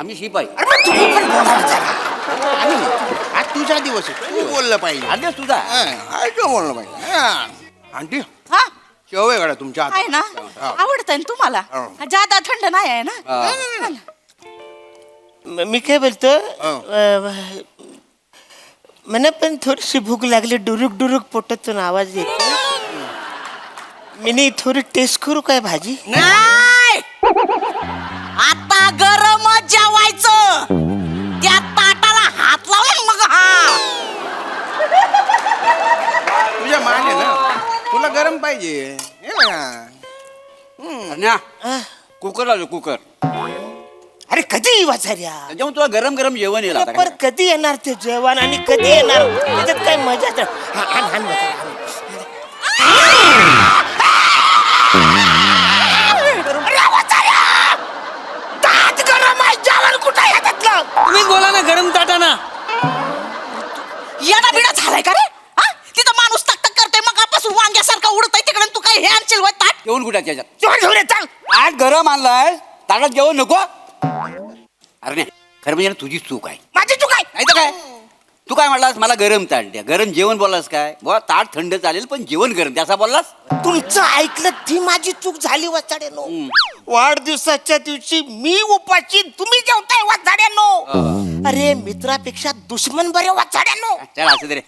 आम्ही शिपाई. अरे मग तुम्ही पण बोला जरा. आणि हा तुझा दिवस आहे. तू बोललं पाहिजे. आदेश तुझा. तू बोललं पाहिजे. हा. आंटी हा शेव आहे गड्या तुमच्या हातात. आहे ना हा. आवडतंय ना तुम्हाला हो. जादा थंड नाही आहे ना हा. मी काय बोलतो मला पण थोडीशी भूक लागली. डुरुक डुरुक पोटातून आवाज येतो. मी थोडी टेस्ट करू काय भाजी? नाही आता गरम जेवायचं. त्या ताटाला हात लावून मग हा तुझ्या मान आहे ना तुला गरम पाहिजे. हे ना. अन्या, कुकर आलो कुकर. अरे कधी वाचार्या त्याच्यामुळे तुला गरम गरम जेवण येईल आता. पर कधी येणार ते जेवण आणि कधी येणार त्याच्यात काय मजा तर हान हान वाचार्या, हान. अरे वाचार्या! दात गरम आहे, जेवण कुठं आहे त्यातलं? तुम्हीच बोला ना गरम ताटाना. येडा बिडा झालाय का रे हा? तिथं माणूस टक टक करतोय मग आपासून वांग्यासारखा उडतय तिकडे आणि तू काय हे आणशील वय ताट. जेवण कुठे त्याच्यात? जेवण घेऊन ये, चल. ताट गरम आणलाय ताटात जेवण नको. अरे नाही खरं म्हणजे ना तुझी चूक आहे. माझी चूक आहे. नाही तर काय तू काय म्हणलास मला गरम ताट द्या गरम जेवण बोललास काय बोला ताट थंड चालेल पण जेवण गरम द्या असं बोललास. तुमचं ऐकलं ती माझी चूक झाली वाचाड्यानो. वाढदिवसाच्या दिवशी मी उपाशी तुम्ही जेवताय वाचाड्यानो. अरे मित्रापेक्षा दुश्मन बरे वाचाड्यानो. चल असं दे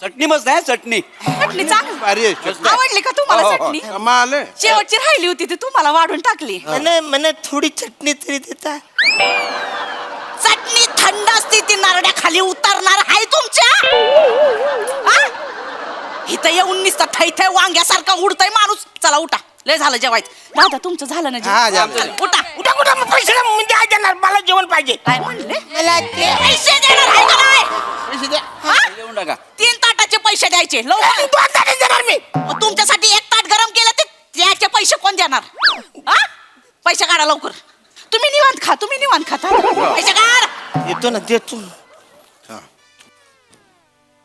चटणी मस्त आहे चटणी. चटणी चांगली अरे आवडली का तुम्हाला चटणी? कमाल आहे. शेवटची राहिली होती ती तुम्हाला वाढून टाकली. मला थोडी चटणी तरी देता. चटणी थंड असती ती नारड्या खाली उतरणार आहे तुमच्या हा? इथं येऊन नुसतं थै थै वांग्यासारखा उडतय माणूस. चला उठा लय झालं जेवायचं. दादा तुमचं झालं ना हा, जेवण? झालं. चला, उठा उठा कुठा पैसे मी द्या देणार मला जेवण पाहिजे. काय म्हणले मला ते पैसे देणार आहे का नाही? पैसे द्या. हा? जेवण टाका. 3 ताटाचे पैसे द्यायचे लवकर. दोन ताटे देणार मी. मग तुमच्यासाठी 1 ताट गरम केलं ते त्याचे पैसे कोण देणार हा? पैसे काढा लवकर. तुम्ही निवांत खा तुम्ही निवांत खाता. पैसे काढ. येतो ना देतो.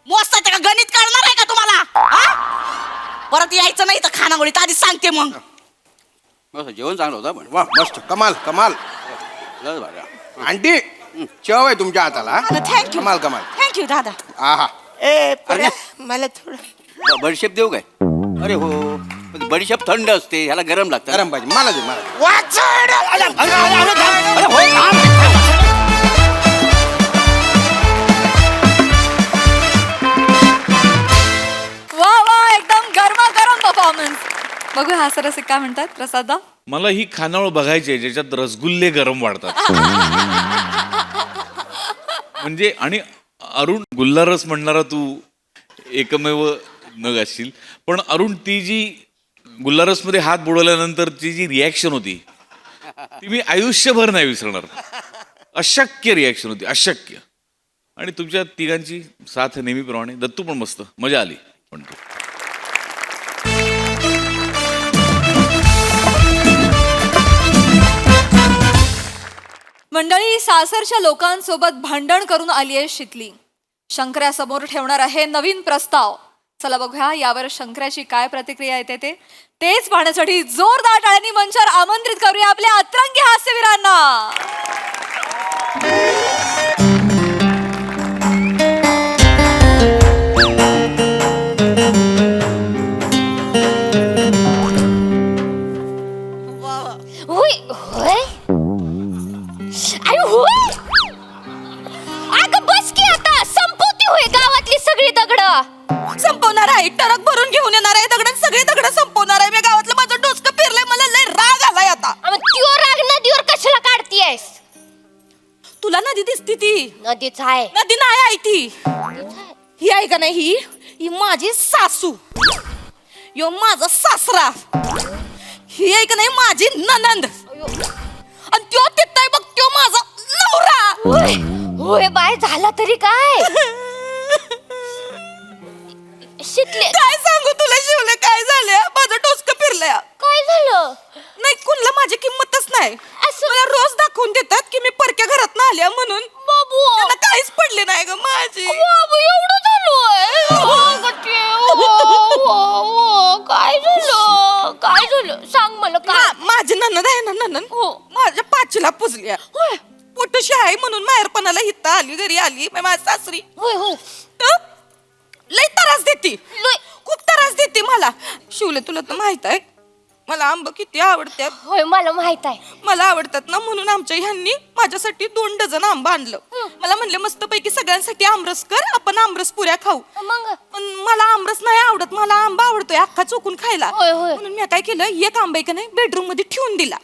मोजताय का गणित करणार आहे का तुम्हाला हा? परत यायचं नाही तर खानावळीत आधीच सांगते मग. मस्त जेवण चांगलं होतं पण वा मस्त कमाल कमाल. लय भारी. आंटी शेव आहे तुमच्या हाताला. थँक्यू कमाल कमाल. थँक्यू दादा. आहा ए पर्या, मला थोडं बडीशेप देऊ काय? अरे हो पण बडीशेप थंड असते ह्याला गरम लागतं. गरम पाहिजे मला दे मला दे. वाचड. अरे होय, थांब. वा वा एकदम गरमागरम परफॉर्मन्स. बघू हा सरस काय म्हणतात प्रसादा. मला ही खानावळ बघायची आहे ज्याच्यात रसगुल्ले गरम वाढतात. म्हणजे आणि अरुण गुल्लारस म्हणणारा तू एकमेव नग असशील पण अरुण ती जी गुल्लारसमध्ये हात बुडवल्यानंतरची जी रिॲक्शन होती ती मी आयुष्यभर नाही विसरणार. अशक्य रिॲक्शन होती अशक्य. आणि तुमच्या तिघांची साथ नेहमीप्रमाणे. दत्तू पण मस्त मजा आली पण तू. मंडळी सासरच्या लोकांसोबत भांडण करून आली आहे शितली. शंकरासमोर ठेवणार आहे नवीन प्रस्ताव. चला बघूया यावर शंकराची काय प्रतिक्रिया येते तेच पाहण्यासाठी जोरदार टाळ्यांनी मंचावर आमंत्रित करूया आपल्या अतरंगी हास्यवीरांना. होय होय अरे होय अगं बस की आता संपवते होय गावातली सगळी दगड. संपवणार आहे टरक भरून घेऊन येणार आहे दगड सगळे दगड संपवणार आहे. मी गावातलं माझं डोसकं फिरलंय मला लय राग आलाय आता. त्यो राग नदीवर कशाला काढतीयस? तुला नदी दिसती ती नदीच आहे. नदी नाही आहे ती ही आहे का नाही ही माझी सासू, यो माझा सासरा, ही आहे का नाही माझी ननंद, आणि त्यो तिथं आहे बघ त्यो माझा नवरा. होय बाय झाला तरी काय शिकले काय सांगू तुला शिवले काय झालंय, माझं डोसकं फिरलंय. काय झालं नाही कुणला माझी किंमतच नाही. असं- मला रोज दाखवून देतात की मी परक्या घरात ना आल्या म्हणून. बाबू त्यांना काहीच पडले नाही ग माझी. बाबू एवढं झालं काय झालं सांग मला काय माझी ननद आहे ना ननद हो. माझ्या पाचीला पुजल्या. पोटोशी आहे म्हणून माहेरपणाला हिता आली घरी आली माझी सासरी. होय होय तर लई त्रास देते, लय. खूप त्रास देते मला. शिवले तुला तर माहित आहे मला आंब किती आवडतात. होय मला माहित आहे मला आवडतात ना म्हणून आमच्या ह्यांनी माझ्यासाठी 2 डझन आंबा आणलं. मला म्हणले मस्तपैकी सगळ्यांसाठी आमरस कर, आपण आमरस पुऱ्या खाऊ. मग पण मला आमरस नाही आवडत, मला आंबा आवडतोय अख्खा चोकून खायला. होय, होय. म्हणून मी काय केलं, एक आंबा का नाही बेडरूम मध्ये ठेवून दिला.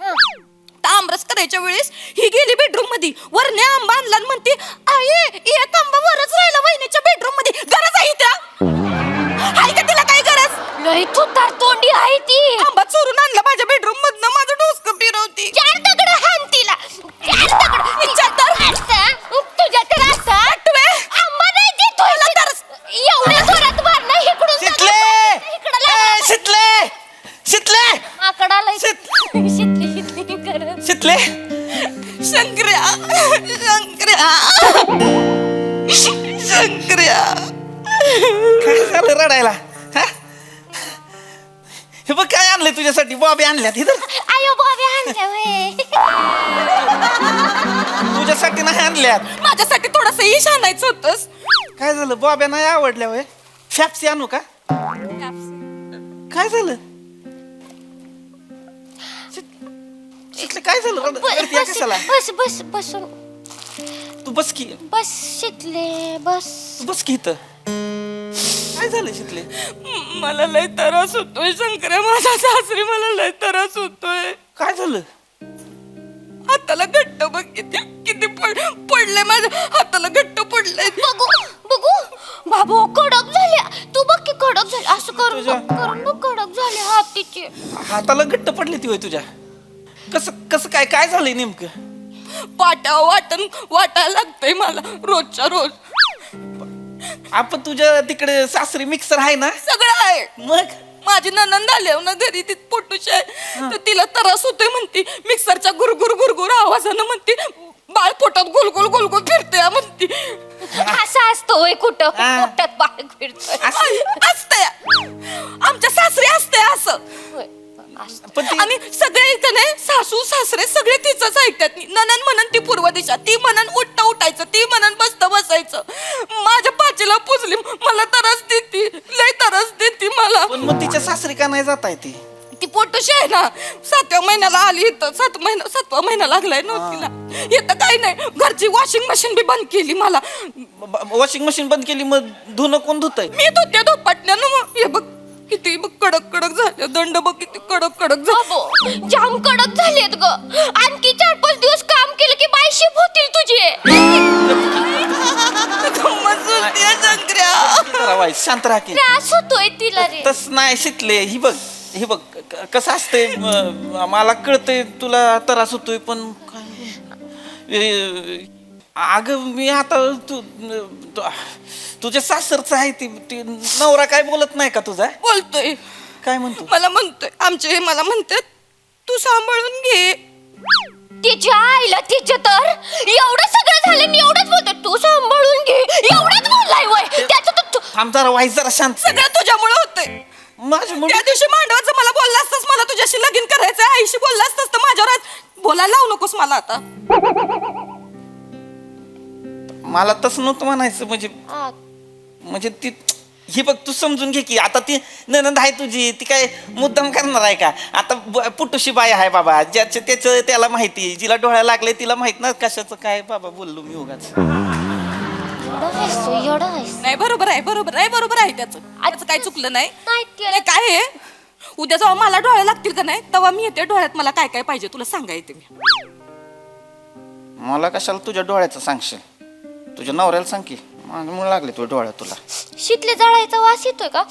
तर आमरस करायच्या वेळेस ही गेली बेडरूम मध्ये, वरने आंबा आणला आणि म्हणते आई एक आंबा वरच राहिला वहिनीच्या बेडरूम मध्ये, गरज आहे त्या आहे का तिला काय गरज? लय तू तर तोंडी आहे ती आंबा चोरून आणला माझ्या बेडरूम मधनं, माझं डोसकं फिरवती. 4 दगड हाण तिला 4 दगड तुझ्या तर असं आंबा नाही देतोय एवढ्या जोरात मारणार इकडून शितले आकडाला शितली करत शितले शंकर्या शंकर्या शंकर्या काय झालं रडायला हा? हे बघ काय आणलंय तुझ्यासाठी, बॉबी आणल्यात इथं. आयो बाबी आणल्या वे तुझ्यासाठी नाही आणल्यात. माझ्यासाठी थोडस ईश आणायचं होतंस. काय झालं, बॉब्या नाही आवडल्या वय? फॅप्सी आणू का? काय झालं शितले, काय झालं रडतीये कशाला? बस बस बसून तू बस की, बस शिकले बस तू बस की इथं. काय झालं शितले? मला लय त्रास होतोय शंकर्या, माझा सासरी मला लय त्रास होतोय. काय झालं? हाताला घट्ट बघ किती किती पडले, माझ्या हाताला घट्ट पडलंय. बघू बघू बाबू कडक झाल्या, तू बघ की कडक झाली, असं करून करून बघ कडक झाले हात तिचे. हाताला घट्ट पडली ती होय तुझ्या? कसं कसं काय काय झालंय नेमकं? वाटायला लागतंय मला रोजच्या रोज. आपण तुझ्या तिकडे सासरी मिक्सर आहे ना? सगळं आहे. मग माझी ननंद आली ना घरी, ती पोटूची आहे, तर तिला त्रास होतोय म्हणती. मिक्सरच्या गुरगुर गुरगुर आवाजानं म्हणती बाळ पोटात गोल गोल फिरते म्हणती. असं असतं होय कुठं पोटात बाळ फिरतोय असतंय आमच्या सासरी असतंय असं. होय, पण ती आणि सगळे इथं नाही सासू सासरे सगळे तिचंच ऐकतात. ननन म्हणन ती पूर्व दिशा, ती म्हणन उठायचं, ती म्हणन बसायचं. माझ्या पाचीला पुजली, मला त्रास देती, लय त्रास देती मला. पण मग तिच्या सासरी का नाही जात आहे ती? ती पोटोशी आहे ना, 7व्या महिन्याला आली इथं. 7वा महिना लागलाय ना तिला. इथं काही नाही, घरची वॉशिंग मशीन बी बंद केली मला. वॉशिंग मशीन बंद केली, मग धुणं कोण धुतय? मी धुते धोपाटण्यानं. मग हे बघ किती बघ कडक झाले, दंड बघ किती कडक झाले. बाबू जाम कडक झालेत ग. आणखी 4-5 दिवस काम केलं की बाई शिप होतील तुझे. गंमत सुनतीये शंकर्या. जरा वाईट शांत राहा की. त्रास होतोय तिला रे. तस नाही शिकले. ही बघ कसं असतंय, मला कळतंय तुला त्रास होतोय, पण अगं मी आता तुझ्या सासरचं आहे ती नवरा काय बोलत नाही का तुझा? बोलतोय. काय म्हणतो? मला म्हणतात तू सांभाळून घे. तिच्या आईला तिच्या तर एवढं सगळं झालं आणि एवढंच बोलतो तू सांभाळून घे, एवढंच बोललाय वय त्याचं तर थांब जरा वाईट, जरा शांत. सगळं तुझ्यामुळे होतंय. त्या दिवशी मांडवाचं मला बोलला असतास, मला तुझ्याशी लगीन करायचं, आईशी बोलला असतास, तर माझ्यावर आज बोलायला लावू नकोस मला आता. मला तसं नव्हतं म्हणायचं, म्हणजे ती ही बघ तू समजून घे की आता ती ननंद आहे तुझी, ती काय मुद्दाम करणार आहे का? आता पुटुशी बाई आहे बाबा, ज्याचं त्याचं त्याला माहिती, जिला डोळ्या लागले तिला माहित ना कशाचं काय. बाबा बोललो मी उगाच. नाही बरोबर आहे त्याचं काय चुकलं नाही. काय आहे, उद्या जेव्हा मला डोळे लागतील का नाही तेव्हा मी येते डोळ्यात मला काय काय पाहिजे तुला सांगायचे मी. मला कशाला तुझ्या डोळ्याचं सांगशील, तुझ्या नवऱ्याला सांग की. मला लागले तुझ्या डोळ्यात तुला. शीतले जळायचा वास येतोय का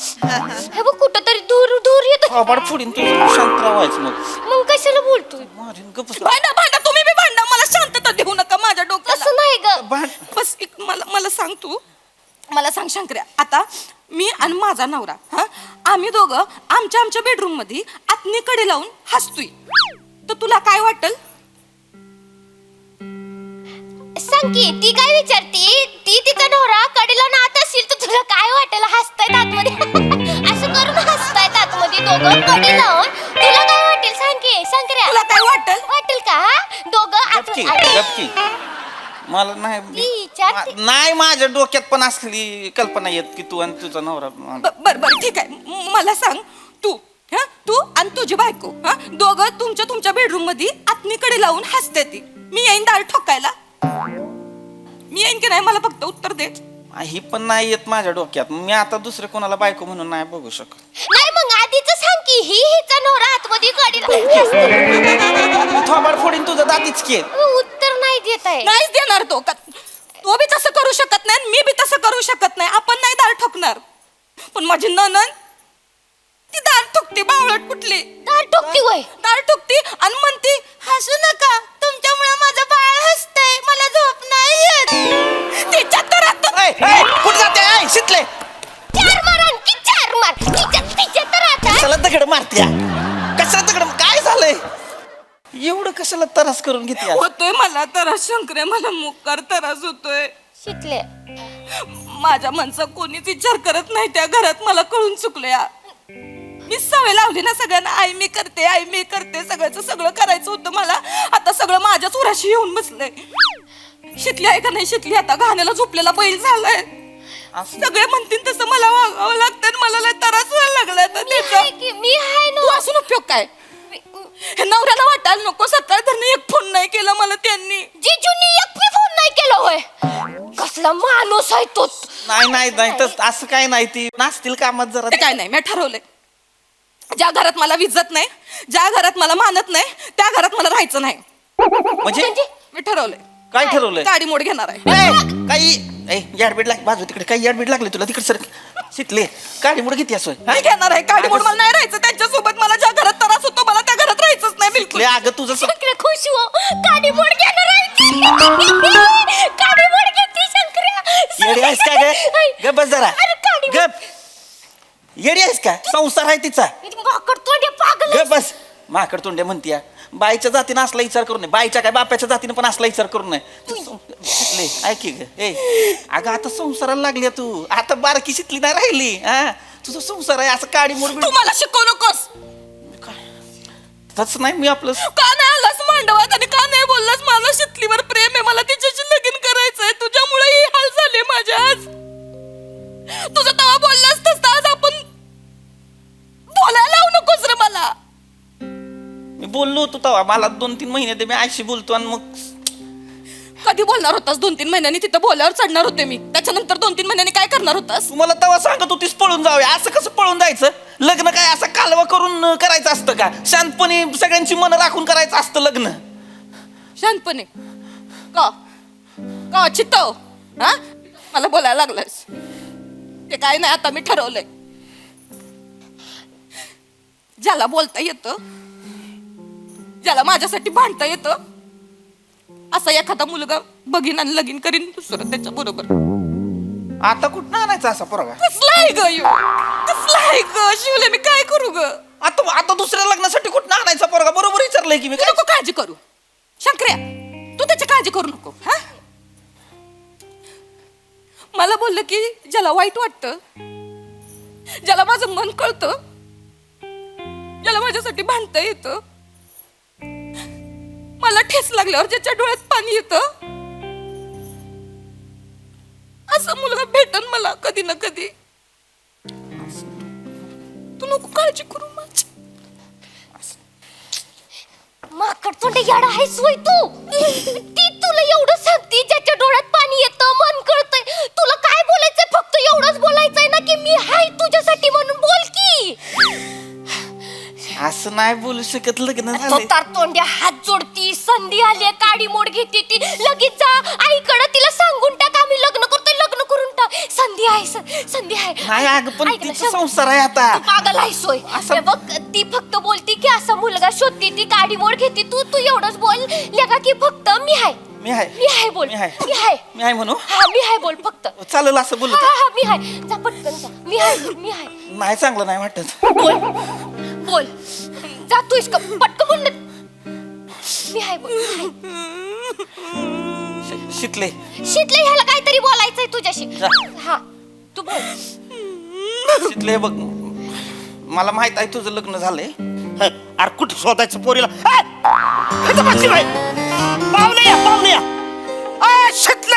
हे बघ कुठं तरी दूर दूर येतो थोबाड फोडीन तू शांत राहायचं मग मग कशाला बोलतोय मारीन गप बस. भांडा भांडा तुम्ही बी भांडा मला शांतता देऊ नका माझ्या डोक्याला तसं नाही ग बस मला सांग तू मला सांग शंकर्या आता मी आणि माझा नवरा हा आम्ही दोघं आमच्या बेडरूम मध्ये आतनीकडे लावून हसतोय तर तुला काय वाटल सांग की ती काय विचारती ती तिचा नवरा कडेला नात असेल तर तुला काय वाटेल हसतायत आतमध्ये असं करून हसतायत आतमध्ये दोघं कडे लावून तुला काय वाटेल सांग की शंकर्या तुला काय वाटेल वाटेल का दोघं गपकी आतमध्ये गपकी मला नाही विचारते. नाही माझ्या डोक्यात पण असली कल्पना येत की तू आणि तुझा नवरा बर ठीक आहे मला सांग तू हा तू आणि तुझी बायको हा दोघं तुमच्या बेडरूम मध्ये आतनीकडे लावून हसते ती मी येईन दार ठोकायला मी येईन की नाही मला फक्त उत्तर दे ही पण नाही येत माझ्या डोक्यात मी आता दुसरे कोणाला बायको म्हणून नाही बघू शकत नाही मग आधीच सांग की हिचा नवरा आतमध्ये कडेला थोबाड फोडीन तुझं दातीच की उत्तर नाही देत आहे नाहीच देणार तो तो बी तसं करू शकत नाही आणि मी बी तसं करू शकत नाही आपण नाही दार ठोकणार पण माझी नणंद ती दार ठोकते बावळट कुठली दार ठोकती वय दार ठोकती आणि म्हणती हसू नका तुमच्यामुळे माझं बाळ हसतंय मला झोप नाही येत तिच्या तर कुठे जाते शितले चार मार आणखी चार मार तिच्या तर आता कशाला दगड मारत्या कशाला दगड काय झालंय एवढं कशाला त्रास करून घेते होतोय मला त्रास शंकरे मला मुक्कार त्रास होतोय शिकले माझ्या मनचा कोणीच विचार करत नाही त्या घरात मला कळून चुकल्या मी सवय लावली ना सगळ्यांना आई मी करते सगळ्याचं सगळं करायचं होतं मला आता सगळं माझ्याच उराशी येऊन बसलंय शिकली आहे का नाही शिकली आता घाण्याला झोपलेला बैल झालाय सगळे म्हणतील तसं मला वागावं लागतं मला लय त्रास व्हायला लागलाय आता त्याचा मी आहे तू असून उपयोग काय हे नवऱ्याला वाटायला नको सकाळ धरणं एक फोन नाही केला मला त्यांनी जिजूनी एक बी फोन नाही केला होय कसला माणूस आहे तो नाही तस असं काय नाही ती नाचतील कामात जरा ते काय नाही मी ठरवलंय ज्या घरात मला विजत नाही ज्या घरात मला मानत नाही त्या घरात मला राहायचं नाही म्हणजे मी ठरवलंय काय ठरवलंय गाडी मोड घेणार आहे काही याडबीड लागली बाजू तिकडे काही याडबीड लागली तुला तिकडे सर शिकले गाडी मुळे किती असोय मी घेणार आहे गाडी मोड मला नाही राहायचं त्यांच्यासोबत मला ज्या घरात त्रास होतो मला त्या घरात राहायचंच नाही बिलकुल अगं तुझं शंकरे खुश हो गाडी मोड घेणार आहे गाडी मोड घेते शंकर्या येडी आहेस काय ग बस जरा अरे गाडी गप येडी आहेस का संसार आहे तिचा माकड तोंडे पागल ग बस माकड तोंडे म्हणतीया बाईच्या जातीनं असला विचार करू नये बाईच्या काय बापाच्या जातीनं पण असला विचार करू नये शिकले ऐकी ग ए अगं आता संसाराला लागली तू आता बारकी शिकली नाही राहिली हा तुझा संसार आहे असं काडी मोड तू मला शिकवू नकोस तसं नाही मी आपलं का नाही आलास मांडवात आणि का नाही बोललास मला शितलीवर प्रेम आहे मला तिच्याशी लगीन करायचंय तुझ्यामुळे ही हाल झाले माझे आज तुझं तेव्हा बोललास तसं आज आपण बोलायला लावू नकोस रे मला मी बोललो होतो तेव्हा मला 2-3 महिने ते मी आईशी बोलतो आणि मग कधी बोलणार होतास 2-3 महिन्यांनी तिथं बोलावर चढणार होते मी त्याच्यानंतर 2-3 महिन्यांनी काय करणार होतास तुम्हाला तेव्हा सांगत होतीस पळून जाऊया असं कसं पळून जायचं लग्न काय असं कालवा करून करायचं असतं का शांतपणे सगळ्यांची मन राखून करायचं असतं लग्न शांतपणे का चित्तव हा मला बोलायला लागलास ते काय नाही आता मी ठरवलंय ज्याला बोलता येतं ज्याला माझ्यासाठी भांडता येतं असा एखादा मुलगा बघीन आणि लगीन करीन दुसरं त्याच्या बरोबर आता कुठं आणायचं असा पोरगा कसला आहे ग यो कसला आहे ग शिवले मी काय करू ग आता दुसऱ्या लग्नासाठी कुठं आणायचा पोरगा बरोबर विचारलंय की मी तू नको काळजी करू शंकर्या तू त्याची काळजी करू नको हा मला बोललं की ज्याला वाईट वाटतं ज्याला माझं मन कळतं ज्याला माझ्यासाठी भांडता येतं मला ठेस लागल्यावर ज्याच्या डोळ्यात पाणी येतं असा मुलगा भेटन मला कधी ना कधी तू नको काळजी करू माझी माकड तोंडे याड आहेस वय तू ती तुला एवढं सांगते ज्याच्या डोळ्यात पाणी येतं मन कळतंय तुला काय बोलायचंय फक्त एवढंच बोलायचंय ना की मी हाय तुझ्यासाठी म्हणून बोल की असं नाही बोलू शकत लग्न झालंय तार तोंड्या हात जोडती संधी आली काडी मोड घेते ती लगेच जा आईकडे तिला सांगून टाक आम्ही लग्न करतोय लग्न करून टाक संधी संधी आहे संधी आहे नाही अगं पण ऐक ना, तिचा संसार आहे आता. तू पागल आहे सोय हे बघ ती फक्त बोलती की असा मुलगा शोधती ती काडी मोड घेते तू तू एवढंच बोल लेका की फक्त मी आहे मी आहे मी आहे बोल मी आहे. मी आहे मी आहे म्हणू हा मी आहे बोल फक्त चालेल असं बोलू हा हा मी आहे जा पटकन जा मी आहे मी आहे नाही चांगलं नाही वाटत. बोल बोल जा तू इसका पटकन बोल ना. मी आहे बोल मी आहे. शिकले शीतले ह्याला काहीतरी बोलायचंय तुझ्याशी जा. हा तू बोल शिकले बघ मला माहित आहे तुझं लग्न झालंय. अरे कुठं शोधायचं पोरीला पाहुणे या शिकले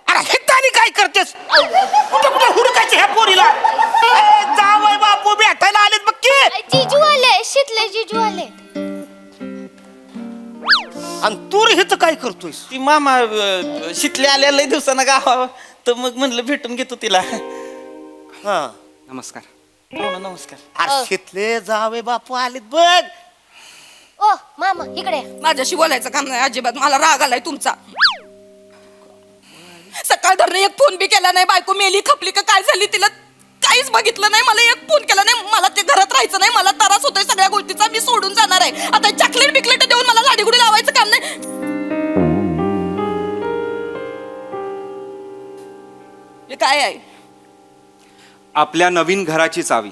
अरे हितानी काय करतेस कुठं कुठं हुडकायचं ह्या पोरीला जावय बापू भेटायला आलेत बघ की जिजू आले शीतले जिजू आले आणि तू रे हिथं काय करतोयस ती मामा शिकले आल्या लय दिवसानं गावा तर मग म्हणलं भेटून घेतो तिला. हा नमस्कार. हो ना, नमस्कार. अरे शिकले जावय बापू आलेत बघ ओ मामा इकडे या. माझ्याशी बोलायचं काम नाही अजिबात मला राग आलाय तुमचा सकाळ धरणं एक फोन बी केला नाही बायको मेली खपली का काय झाली तिला काहीच बघितलं नाही मला एक फोन केला नाही मला ते घरात राहायचं नाही मला त्रास होतोय सगळ्या गोष्टीचा मी सोडून जाणार आहे आता चॉकलेट बिकलेट देऊन मला लाडीगुडी लावायचं काम नाही. हे काय आहे आपल्या नवीन घराची चावी.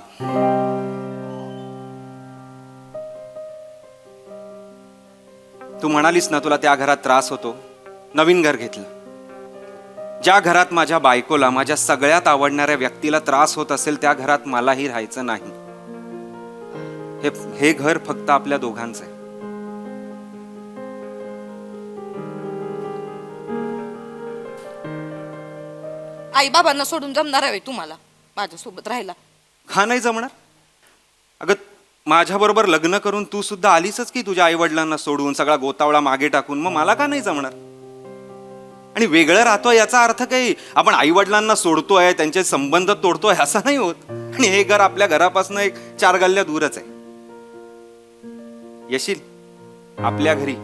तू म्हणालीस ना तुला त्या घरात त्रास होतो. नवीन घर घेतलं. ज्या घरात माझ्या बायकोला माझ्या सगळ्यात आवडणाऱ्या व्यक्तीला त्रास होत असेल त्या घरात मलाही राहायचं नाही. हे घर फक्त आपल्या दोघांचं आहे. आई बाबांना सोडून जमणार आहे तुम्हाला माझ्यासोबत राहायला. का नाही जमणार? अगं माझ्याबरोबर लग्न करून तू सुद्धा आलीसच की तुझ्या आई वडिलांना सोडून सगळा गोतावळा मागे टाकून. मग मला का नाही जमणार? आणि वेगळं राहतोय याचा अर्थ काही आपण आई वडिलांना सोडतोय त्यांचे संबंध तोडतोय असं नाही होत. आणि हे घर आपल्या घरापासून एक 4 गल्ल्या दूरच आहे. येशील आपल्या घरी?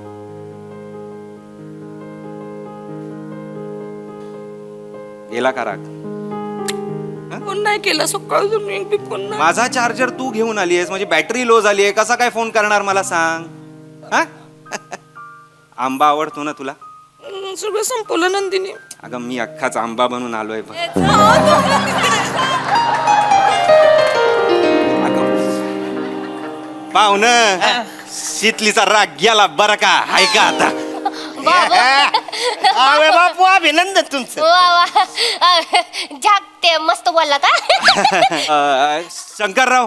गेला का राग? फोन नाही केला सकाळून एक बी फोन नाही. माझा चार्जर तू घेऊन आली आहेस म्हणजे बॅटरी लो झाली आहे. कसा काय फोन करणार मला सांग? हा? आंबा आवडतो ना तुला? सगळं संपवलं नंदिनी. अगं मी अख्खाच आंबा बनून आलोय बघ. पाहुण शीतलीचा राग गेला बरं का? ऐका आता आवे बापू अभिनंदन तुमचं वा वा झाकते मस्त बोलला का शंकरराव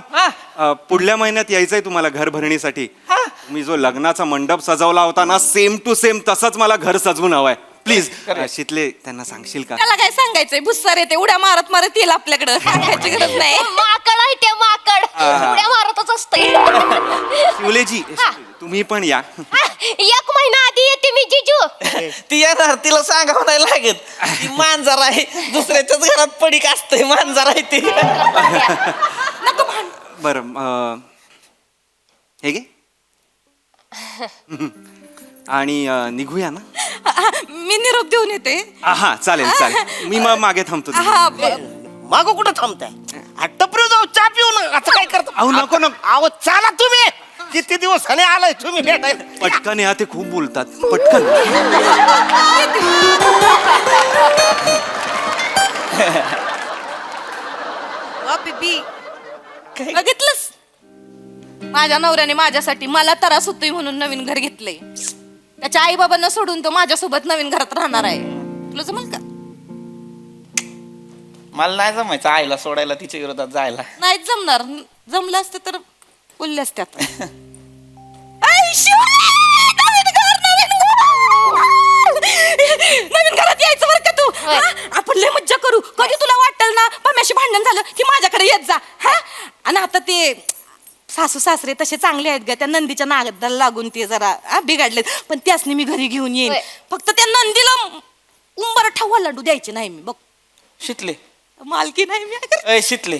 पुढल्या महिन्यात यायचंय तुम्हाला घर भरणीसाठी. मी जो लग्नाचा मंडप सजवला होता ना सेम टू सेम तसंच मला घर सजवून हवंय. प्लीज शीतले त्यांना सांगशील का? त्याला काय सांगायचंय भुस्सार येते उड्या मारत मारत येईल आपल्याकडे सांगायची गरज नाही. माकड आहे ते माकड उड्या मारतच असते शिवलेजी तुम्ही पण या. 1 महिना आधी येते मी जिजू. ती येणार तिला सांगावं नाही लागत. ती मांजर आहे दुसऱ्याच्याच घरात पडीक असते मांजर आहे ती. बर हे घे आणि निघूया ना. मी निरोप देऊन येते. हा चालेल चालेल. मी मग मागे थांबतो. हा मागो कुठं थांबताय? टपरी जाऊ चा पिऊ ना आता काय करतो? अहो नको नको. अहो चला तुम्ही किती दिवसाने आलाय तुम्ही भेटायला. पटकन या ते खूप बोलतात. पटकन बघितलंस माझ्या नवऱ्याने माझ्यासाठी मला त्रास होतोय म्हणून नवीन घर घेतलंय. त्याच्या आई बाबांना सोडून तो माझ्यासोबत नवीन घरात राहणार आहे. तुला जमल का? मला नाही जमायचं आईला सोडायला तिच्या विरोधात जायला. नाही जमणार. जमलं असतं तर बोलले असते आता. नवीन घरात यायचं बरं का तू. आपण लय मज्जा करू. कधी तुला वाटेल ना पम्याशी भांडण झालं की माझ्याकडे येत जा. हा आणि आता ते सासू सासरे तसे चांगले आहेत ग. त्या नंदीच्या नागदाला लागून ते जरा बिघडलेत पण त्यासनी मी घरी घेऊन येईन. फक्त त्या नंदीला उंबर ठेवा लाडू द्यायचे नाही मी बघ. शितले मालकी नाही मी. अय शितले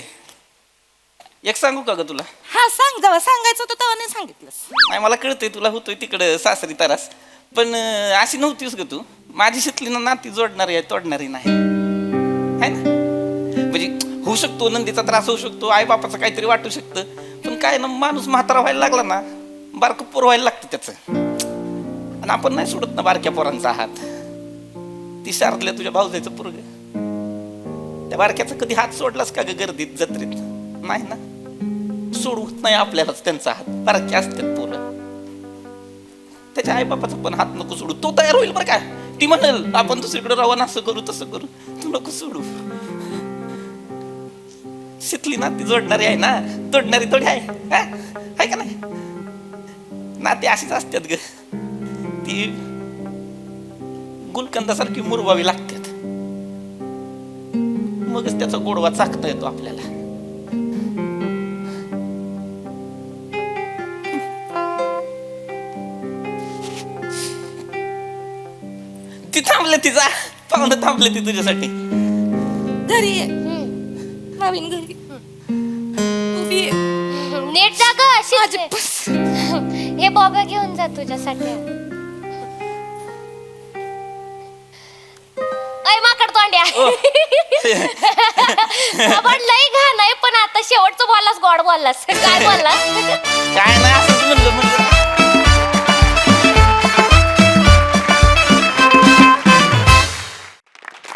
एक सांगू का ग तुला? हा सांग. जेव्हा सांगायचं होतं तेव्हा नाही सांगितलंस. नाही मला कळतंय तुला होतोय तिकडं सासरी तरास पण अशी नव्हतीस ग तू. माझी शितलीनं नाती जोडणारी आहे तोडणारी नाही है ना. शकतो, नंदीचा त्रास होऊ शकतो, आई बापाचं काहीतरी वाटू शकतं, पण काय ना माणूस म्हातारा व्हायला लागला ना बारकं पोर व्हायला लागतं त्याचं. आणि आपण नाही सोडत ना बारक्या पोरांचा हात. ती शारदल्या तुझ्या भाऊजाईचं पोरग, त्या बारक्याचा कधी हात सोडलास का ग गर्दीत जत्रेत? नाही ना, सोडवत नाही आपल्यालाच त्यांचा हात. बारके असतात पोरं, त्याच्या आई बापाचा पण हात नको सोडू. तो तयार होईल बरं काय, ती म्हणेल आपण दुसरीकडे राहू, असं करू तसं करू, तू नको सोडू. शिकली ना ती जोडणारी आहे ना, तोडणारी थोडी आहे का नाही? नाती अशीच असतात ग, ती गुलकंदासारखी मुरवावी लागतात, मगच त्याचा गोडवा चाकता येतो आपल्याला. ती थांबले, तिचा पाहुणं थांबले ती तुझ्यासाठी. घरी ये, नवीन घरी उभी आहे. नीट जागा अशी हे बॉबा घेऊन जा तुझ्यासाठी. अय माकड तोंड्या, आपण लई घाण आहे, पण आता शेवटचं बोललास गोड बोललास. काय बोललास? काय नाही, असंच म्हणलं.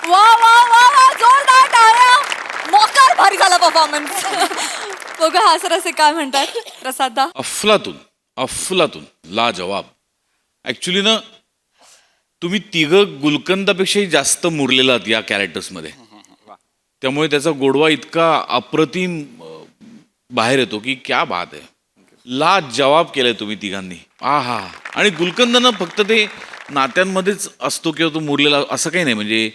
वा वा वा वा, जोरदार टाळ्या. मोकार भारी झाला परफॉर्मन्स. बघा हा सर असे काय म्हणतात प्रसादा. अफलातून अफलातून लाजवाब. ऍक्च्युली ना तुम्ही तिघं गुलकंदापेक्षाही जास्त मुरलेला आहात या कॅरेक्टर्समध्ये, त्यामुळे त्याचा गोडवा इतका अप्रतिम बाहेर येतो की क्या बात आहे. लाजवाब केलाय तुम्ही तिघांनी. आहा. आणि गुलकंदानं फक्त ते नात्यांमध्येच असतो किंवा तो मुरलेला असं काही नाही. म्हणजे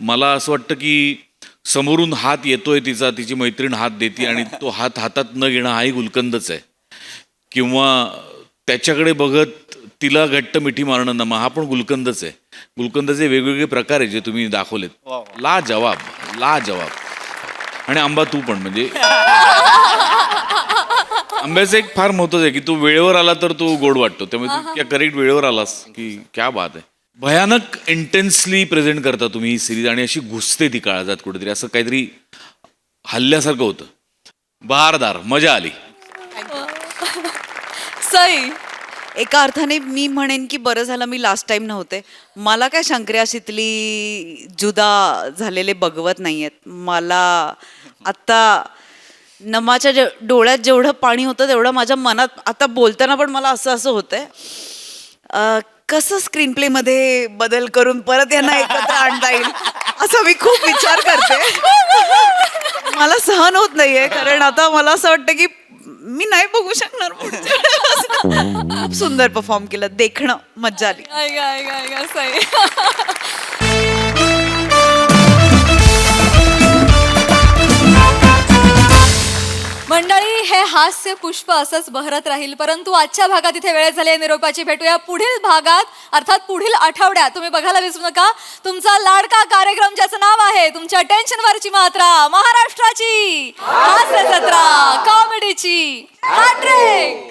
मला असं वाटतं की समोरून हात येतोय तिचा, तिची मैत्रीण हात देते आणि तो हात हातात न घेणं हाही गुलकंदच आहे. किंवा त्याच्याकडे बघत तिला घट्ट मिठी मारणं ना, हा पण गुलकंदच आहे. गुलकंदाचे वेगवेगळे प्रकार आहे जे तुम्ही दाखवलेत. लाजवाब लाजवाब. आणि आंबा तू पण, म्हणजे आंब्याचं एक फार महत्त्वाचं आहे की तू वेळेवर आला तर तो गोड वाटतो, त्यामुळे तू इतक्या करेक्ट वेळेवर आलास की क्या बात आहे. भयानक इंटेन्सली प्रेझेंट करता तुम्ही ही सिरीज, आणि अशी घुसते ती काळजात कुठेतरी, असं काहीतरी हल्ल्यासारखं होतं. बहारदार, मजा आली. सई. एका अर्थाने मी म्हणेन की बरं झालं मी लास्ट टाइम नव्हते. मला काय शंकर्याशीतली जुदा झालेले बघवत नाहीयेत. मला आत्ता नमाच्या डोळ्यात जेवढं पाणी होतं तेवढं माझ्या मनात आता बोलताना पण मला असं होतंय, कसं स्क्रीन प्ले मध्ये बदल करून परत यांना एकत्र आणता येईल असा मी खूप विचार करते. मला सहन होत नाहीये, कारण आता मला असं वाटतं की मी नाही बघू शकणार पुढच्या. खूप सुंदर परफॉर्म केलं, देखणं मज्जा आली. सई. मंडळी, हे हास्य पुष्प असंच बहरत राहील, परंतु आजच्या भागात इथे वेळ झाली आहे निरोपाची. भेटूया पुढील भागात, अर्थात पुढील आठवड्यात. तुम्ही बघायला विसरू नका तुमचा लाडका कार्यक्रम ज्याचं नाव आहे तुमच्या टेन्शनवरची मात्रा, महाराष्ट्राची हास्य जत्रा, कॉमेडीची हॅट्रिक.